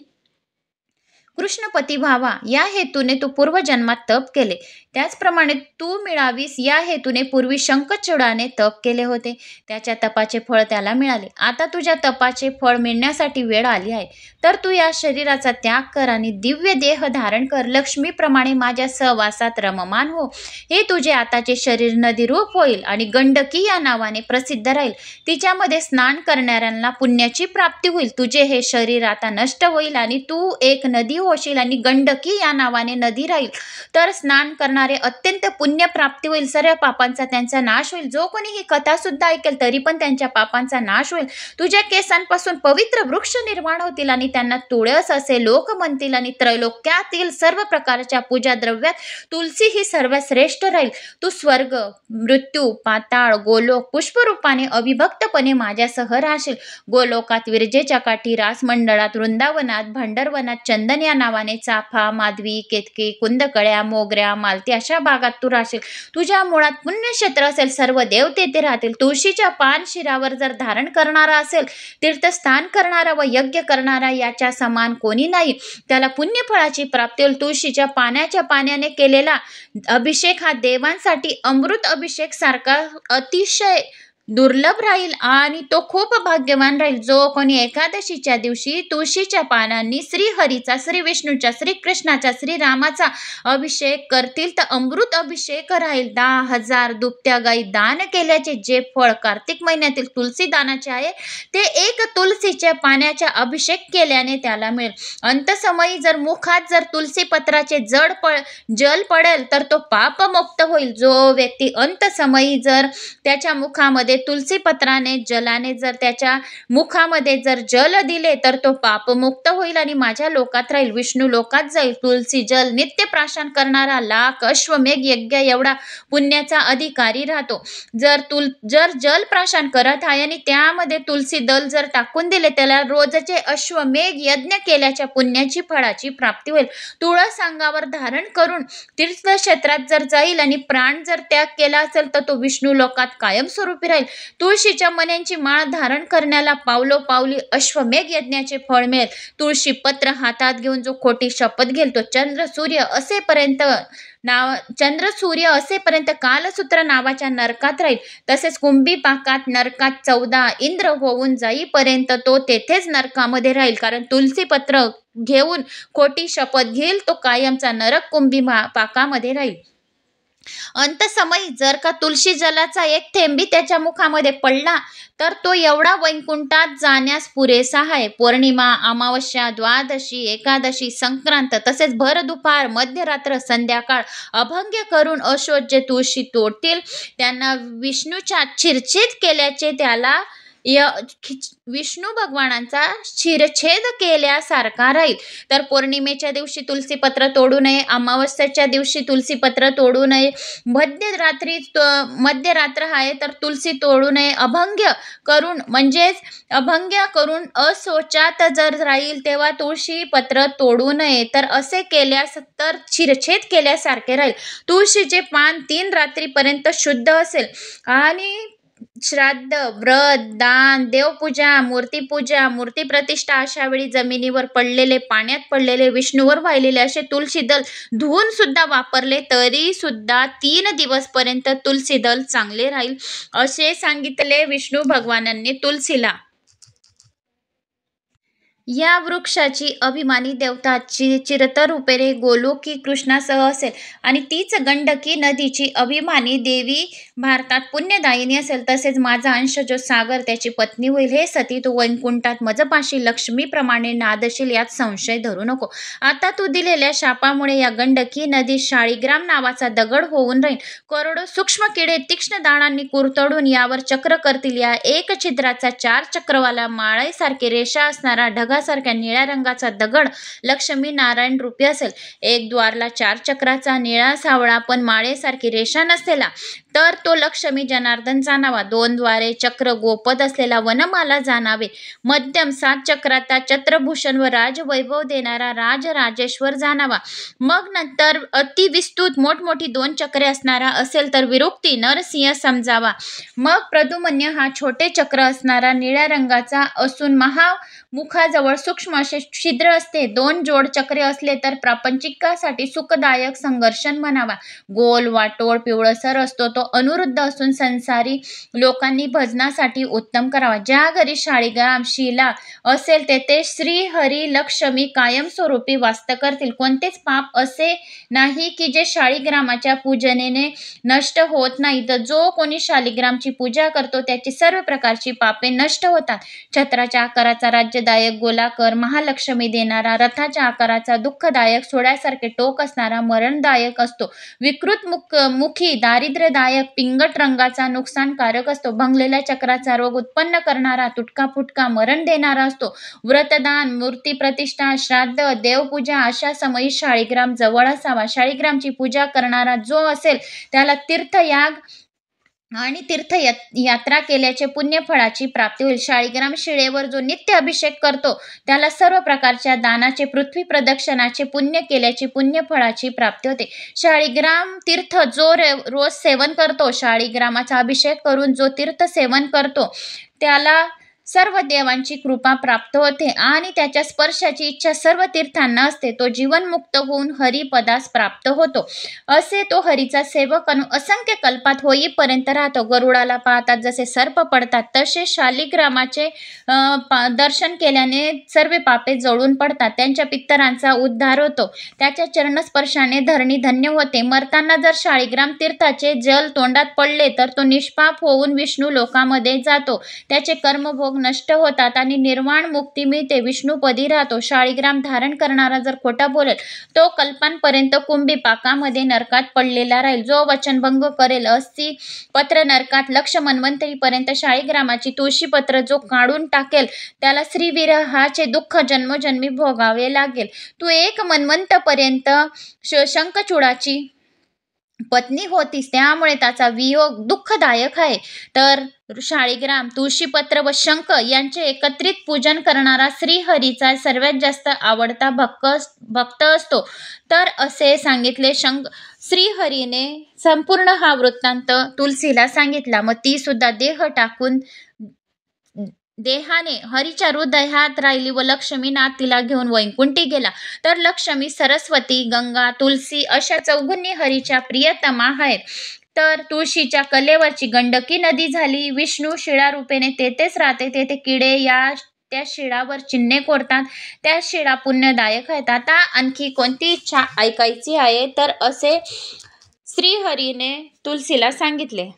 कृष्णपती व्हावा या हेतूने तू पूर्वजन्मात तप केले, त्याचप्रमाणे तू मिळावीस या हेतूने पूर्वी शंखचूडाने तप केले होते. त्याच्या तपाचे फळ त्याला मिळाले. आता तुझ्या तपाचे फळ मिळण्यासाठी वेळ आली आहे. तर तू या शरीराचा त्याग कर आणि दिव्य देह धारण कर. लक्ष्मीप्रमाणे माझ्या सहवासात रममान हो. हे तुझे आताचे शरीर नदीरूप होईल आणि गंडकी या नावाने प्रसिद्ध राहील. तिच्यामध्ये स्नान करणाऱ्यांना पुण्याची प्राप्ती होईल. तुझे हे शरीर आता नष्ट होईल आणि तू एक नदी होशील आणि गंडकी या नावाने नदी राहील. तर स्नान करणारे अत्यंत पुण्य प्राप्ती होईल. सर्व पापांचा त्यांचा नाश होईल. जो कोणी ही कथा सुद्धा ऐकेल तरी पण त्यांच्या पापांचा नाश होईल. तुझ्या केसांपासून पवित्र वृक्ष निर्माण होतील आणि त्यांना तुळस असे लोक म्हणतील आणि त्रैलोक्यातील सर्व प्रकारच्या पूजा द्रव्यात तुलसी ही सर्वश्रेष्ठ राहील. तू स्वर्ग, मृत्यू, पाताळ, गोलोक पुष्परूपाने अविभक्तपणे माझ्यासह राहशील. गोलोकात विरजेच्या काठी, रासमंडळात, वृंदावनात, भंडरवनात, चंदन या नावाने, चाफा, माधवी, केतकी, कुंदकळ्या, मोगऱ्या, मालती अशा भागात तू राहशील. तुझ्या मुळात पुण्यक्षेत्र असेल. सर्व देव तेथे राहतील. तुळशीच्या पान शिरावर जर धारण करणारा असेल, तीर्थस्थान करणारा व यज्ञ करणारा याच्या समान कोणी नाही. त्याला पुण्यफळाची प्राप्ती होईल. तुळशीच्या पाण्याने केलेला अभिषेक हा देवांसाठी अमृत अभिषेक सारखा अतिशय दुर्लभ राहील आणि तो खूप भाग्यवान राहील. जो कोणी एकादशीच्या दिवशी तुळशीच्या पानांनी श्रीहरीचा, श्री विष्णूच्या, श्रीकृष्णाचा, श्रीरामाचा अभिषेक करतील तर अमृत अभिषेक राहील. 10,000 दुभत्या गायी दान केल्याचे जे फळ कार्तिक महिन्यातील तुलसी दानाचे आहे ते एक तुलसीच्या पाण्याचा अभिषेक केल्याने त्याला मिळेल. अंतसमयी जर मुखात जर तुलसी पत्राचे जल पडेल तर तो पापमुक्त होईल. जो व्यक्ती अंतसमयी जर त्याच्या मुखामध्ये तुलसी पत्राने जलाने जर त्याच्या मुखामध्ये जर जल दिले तर तो पापमुक्त होईल आणि माझ्या लोकात राहील, विष्णू लोकात जाईल. तुलसी जल नित्य प्राशन करणारा लाख अश्वमेघ यज्ञ एवढा पुण्याचा अधिकारी राहतो. जर जल प्राशन करत आहे आणि त्यामध्ये तुलसी दल जर टाकून दिले त्याला रोजचे अश्वमेघ यज्ञ केल्याच्या पुण्याची फळाची प्राप्ती होईल. तुळस अंगावर धारण करून तीर्थक्षेत्रात जर जाईल आणि प्राण जर त्याग केला असेल तर तो विष्णू लोकात कायमस्वरूपी राहील. तुळशीच्या मण्यांची माळ धारण करण्याला पावलोपावली अश्वमेघ यज्ञाचे फळ मिळेल. तुळशी पत्र हातात घेऊन जो खोटी शपथ घेईल तो चंद्र सूर्य असेपर्यंत कालसूत्र नावाच्या नरकात राहील. तसेच कुंभीपाकात नरकात 14 इंद्र होऊन जाईपर्यंत तो तेथेच नरकामध्ये राहील. कारण तुलसी पत्र घेऊन खोटी शपथ घेईल तो कायमचा नरक कुंभीपाकामध्ये राहील. अंतसमयी जर का तुळशी जलाचा एक थेंबी त्याच्या मुखामध्ये पडला तर तो एवढा वैकुंठात जाण्यास पुरेसा आहे. पौर्णिमा, अमावस्या, द्वादशी, एकादशी, संक्रांत तसेच भर दुपार, मध्यरात्र, संध्याकाळ अभंग करून अशोच जे तुळशी तोडतील त्यांना विष्णूच्या शिरछेद केल्याचे त्याला विष्णू भगवानांचा शिरछेद केल्यासारखा राहील. तर पौर्णिमेच्या दिवशी तुलसीपत्र तोडू नये, अमावस्येच्या दिवशी तुलसीपत्र तोडू नये, मध्यरात्र आहे तर तुलसी तोडू नये, अभंग करून अशोचात जर राहील तेव्हा तुळशी पत्र तोडू नये. तर असे केल्यास तर शिरछेद केल्यासारखे राहील. तुळशीचे पान 3 रात्रीपर्यंत शुद्ध असेल आणि श्राद्ध, व्रत, दान, देवपूजा, मूर्तीपूजा, मूर्तीप्रतिष्ठा अशा वेळी जमिनीवर पडलेले, पाण्यात पडलेले, विष्णूवर वाहिलेले असे तुळशी दल धुवून सुद्धा वापरले तरी सुद्धा 3 दिवसपर्यंत तुळशी दल चांगले राहील असे सांगितले विष्णू भगवानांनी तुळशीला. या वृक्षाची अभिमानी देवता चिरतर रूपेरे गोलोकी कृष्णासह असेल आणि तीच गंडकी नदीची अभिमानी देवी भारतात पुण्यदायिनी असेल. तसेच माझा अंश जो सागर त्याची पत्नी होईल. हे सती तू वैकुंठात मजपाशी लक्ष्मीप्रमाणे नादशील यात संशय धरू नको. आता तू दिलेल्या शापामुळे या गंडकी नदी शाळीग्राम नावाचा दगड होऊन राहील. करोडो सूक्ष्म किडे तीक्ष्ण दाणांनी कुरतडून यावर चक्र करतील. या एक छिद्राचा 4 चक्रवाला माळेसारखे रेषा असणारा ढगासारख्या निळ्या रंगाचा दगड लक्ष्मी नारायण रूपी असेल. एक द्वारला 4 चक्राचा निळा सावळा पण माळेसारखी रेषा नसलेला तर तो लक्ष्मी जनार्दन जाणावा. 2 द्वारे चक्र गोपद असलेला वनमाला जाणावे. मध्यम 7 चक्राचा छत्रभूषण व राजवैभव देणारा राजराजेश्वर जाणावा. मग नंतर अतिविस्तृत मोठमोठी 2 चक्रे असणारा असेल तर विरुक्ती नरसिंह समजावा. मग प्रद्युम्न हा छोटे चक्र असणारा निळ्या रंगाचा असून मुखाजवळ सूक्ष्म असे छिद्र असते. 2 जोड चक्रे असले तर प्रापंचिकासाठी सुखदायक संघर्षण म्हणावा. गोल वाटोळ पिवळसर असतो तो अनुरुद्ध असून संसारी लोकांनी भजनासाठी उत्तम करावा. ज्या घरी शाळीग्राम शिला असेल तेथे श्री हरी लक्ष्मी कायमस्वरूपी वास्त करतील. कोणतेच पाप असे नाही की जे शाळीग्रामाच्या पूजनेने नष्ट होत नाही. तर जो कोणी शालिग्रामची पूजा करतो त्याची सर्व प्रकारची पापे नष्ट होतात. छत्राच्या आकाराचा राज्यदायक गोलाकार महालक्ष्मी देणारा, रथाच्या आकाराचा दुःखदायक सोळ्यासारखे टोक असणारा मरणदायक असतो. विकृत मुखी दारिद्र्यदायक पिंगट रंगाचा नुकसानकारक असतो. भंगलेल्या चक्राचा रोग उत्पन्न करणारा तुटका फुटका मरण देणारा असतो. व्रतदान, मूर्ती प्रतिष्ठा, श्राद्ध, देवपूजा अशा समयी शाळीग्राम जवळ असावा. शाळीग्रामची पूजा करणारा जो असेल त्याला तीर्थयाग आणि तीर्थयात्रा केल्याचे पुण्यफळाची प्राप्ती होईल. शाळीग्राम शिळेवर जो नित्य अभिषेक करतो त्याला सर्व प्रकारच्या दानाचे, पृथ्वी प्रदक्षिणाचे पुण्य केल्याची पुण्यफळाची प्राप्ती होते. शाळीग्राम तीर्थ जो रोज सेवन करतो, शाळीग्रामाचा अभिषेक करून जो तीर्थ सेवन करतो त्याला सर्व देवांची कृपा प्राप्त होते आणि त्याच्या स्पर्शाची इच्छा सर्व तीर्थांना असते. तो जीवनमुक्त होऊन हरिपदास प्राप्त होतो. असे तो हरीचा सेवक असंख्य कल्पात होईपर्यंत राहतो. गरुडाला पाहतात जसे सर्प पडतात तसे शालिग्रामाचे दर्शन केल्याने सर्व पापे जळून पडतात. त्यांच्या पितरांचा उद्धार होतो. त्याच्या चरणस्पर्शाने धरणी धन्य होते. मरताना जर शाळीग्राम तीर्थाचे जल तोंडात पडले तर तो निष्पाप होऊन विष्णू लोकामध्ये जातो. त्याचे कर्मभोग नष्ट होतात आणि निर्वाण मुक्ती मिळते. विष्णुपदी राहतो. शाळीग्राम धारण करणारा जर खोटा बोलेल तो कल्पांपर्यंत कुंभी पाकामध्ये नरकात पडलेला राहील. जो वचनभंग करेल अस्सी पत्र नरकात लक्ष मन्वंतरीपर्यंत शाळीग्रामाची तुळशी पत्र जो काढून टाकेल त्याला श्रीविरहाचे दुःख जन्मोजन्मी भोगावे लागेल. तू 1 मन्वंतपर्यंत शंखचूडाची पत्नी होतीस त्यामुळे त्याचा वियोग दुःखदायक आहे. तर शाळीग्राम, तुळशीपत्र व शंख यांचे एकत्रित पूजन करणारा श्रीहरीचा सर्वात जास्त आवडता भक्त असतो. तर असे सांगितले श्रीहरीने संपूर्ण हा वृत्तांत तुलसीला सांगितला. मग ती सुद्धा देह टाकून देहाने हरीच्या हृदयात राहिली व लक्ष्मीनाथ तिला घेऊन वैकुंठी गेला. तर लक्ष्मी, सरस्वती, गंगा, तुलसी अशा चौघुंनी हरीच्या प्रियतमा आहेत. तर तुळशीच्या कलेवरची गंडकी नदी झाली. विष्णू शिळारूपेने तेथेच राहते. तेथे किडे त्या शिळावर चिन्हे कोरतात. त्या शिळा पुण्यदायक आहेत. आता आणखी कोणती इच्छा ऐकायची आहे तर असे श्रीहरीने तुलसीला सांगितले.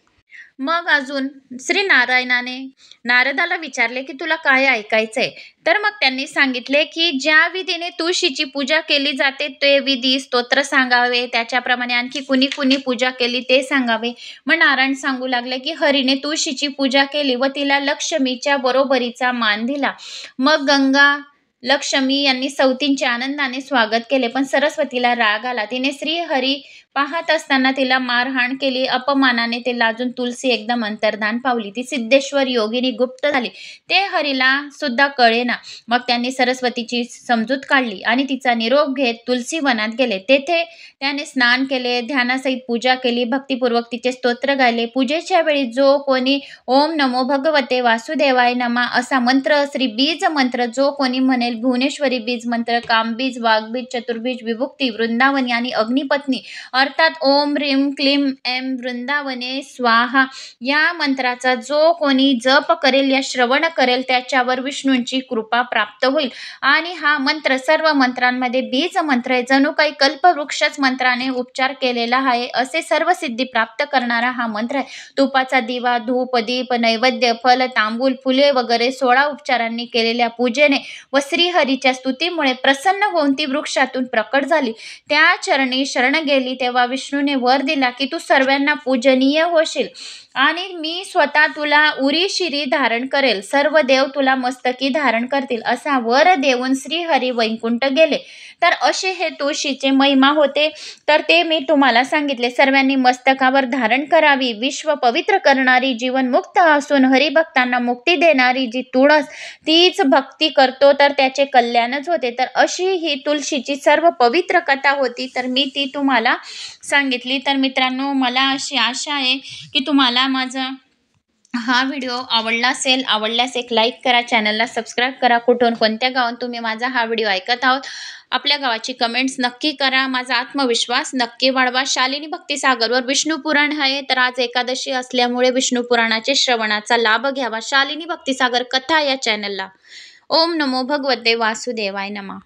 मग अजून श्री नारायणाने नारदाला विचारले की तुला काय ऐकायचंय. तर मग त्यांनी सांगितले की ज्या विधीने तुळशीची पूजा केली जाते ते विधी स्तोत्र सांगावे, त्याच्याप्रमाणे आणखी कुणी कुणी पूजा केली ते सांगावे. मग नारायण सांगू लागले की हरीने तुळशीची पूजा केली व तिला लक्ष्मीच्या बरोबरीचा मान दिला. मग गंगा लक्ष्मी यांनी सवतींचे आनंदाने स्वागत केले, पण सरस्वतीला राग आला. तिने श्रीहरी पाहत असताना तिला मारहाण केली. अपमानाने ते लाजून तुलसी एकदम अंतर्धान पावली. ती सिद्धेश्वर योगिनी गुप्त झाली. ते हरीला सुद्धा कळेना. मग त्यांनी सरस्वतीची समजूत काढली आणि तिचा निरोप घेत तुलसी वनात गेले. तेथे त्याने स्नान केले, ध्यानासहित पूजा केली, भक्तिपूर्वक तिचे स्तोत्र गायले. पूजेच्या वेळी जो कोणी ओम नमो भगवते वासुदेवाय नमा असा मंत्र, श्री बीज मंत्र जो कोणी म्हणेल, भुवनेश्वरी बीज मंत्र, कामबीज, वाघबीज, चतुर्बीज, विभुक्ती, वृंदावनी आणि अग्निपत्नी अर्थात ओम ह्रीम क्लीम एम वृंदावने स्वाहा या मंत्राचा जो कोणी जप करेल या श्रवण करेल त्याच्यावर विष्णूंची कृपा प्राप्त होईल. आणि हा मंत्र सर्व मंत्रांमध्ये बीज मंत्र आहे. जणू काही कल्पवृक्षच मंत्राने उपचार केलेला आहे. असे सर्व सिद्धी प्राप्त करणारा हा मंत्र आहे. तुपाचा दिवा, धूप, दीप, नैवेद्य, फल, तांबूल, फुले वगैरे 16 उपचारांनी केलेल्या पूजेने व श्रीहरीच्या स्तुतीमुळे प्रसन्न होऊन ती वृक्षातून प्रकट झाली. त्या चरणी शरण गेली तेव्हा विष्णूने वर दिला की तू सर्वांना पूजनीय होशील आणि मी स्वतः तुला उरी शिरी धारण करेल, सर्व देव तुला मस्तकी धारण करतील असा वर देऊन श्रीहरी वैकुंठ गेले. तर असे हे तुळशीचे महिमा होते. तर ते मी तुम्हाला सांगितले. सर्वांनी मस्तकावर धारण करावी. विश्व पवित्र करणारी, जीवनमुक्त असून हरिभक्तांना मुक्ती देणारी जी तुळस, तीच भक्ती करतो तर त्याचे कल्याणच होते. तर अशी ही तुळशीची सर्व पवित्र कथा होती. तर मी ती तुम्हाला सांगितली. तर मित्रांनो, मला अशी आशा आहे की तुम्हाला माझा हा व्हिडिओ आवडल्यास एक लाईक करा, चॅनलला सबस्क्राईब करा. कुठून कोणत्या गावात तुम्ही माझा हा व्हिडिओ ऐकत आहोत आपल्या गावाची कमेंट्स नक्की करा. माझा आत्मविश्वास नक्की वाढवा. शालिनी भक्तिसागरवर विष्णू पुराण आहे. तर आज एकादशी असल्यामुळे विष्णू पुराणाचे श्रवणाचा लाभ घ्यावा शालिनी भक्तिसागर कथा या चॅनलला. ओम नमो भगवते वासुदेवाय नमः.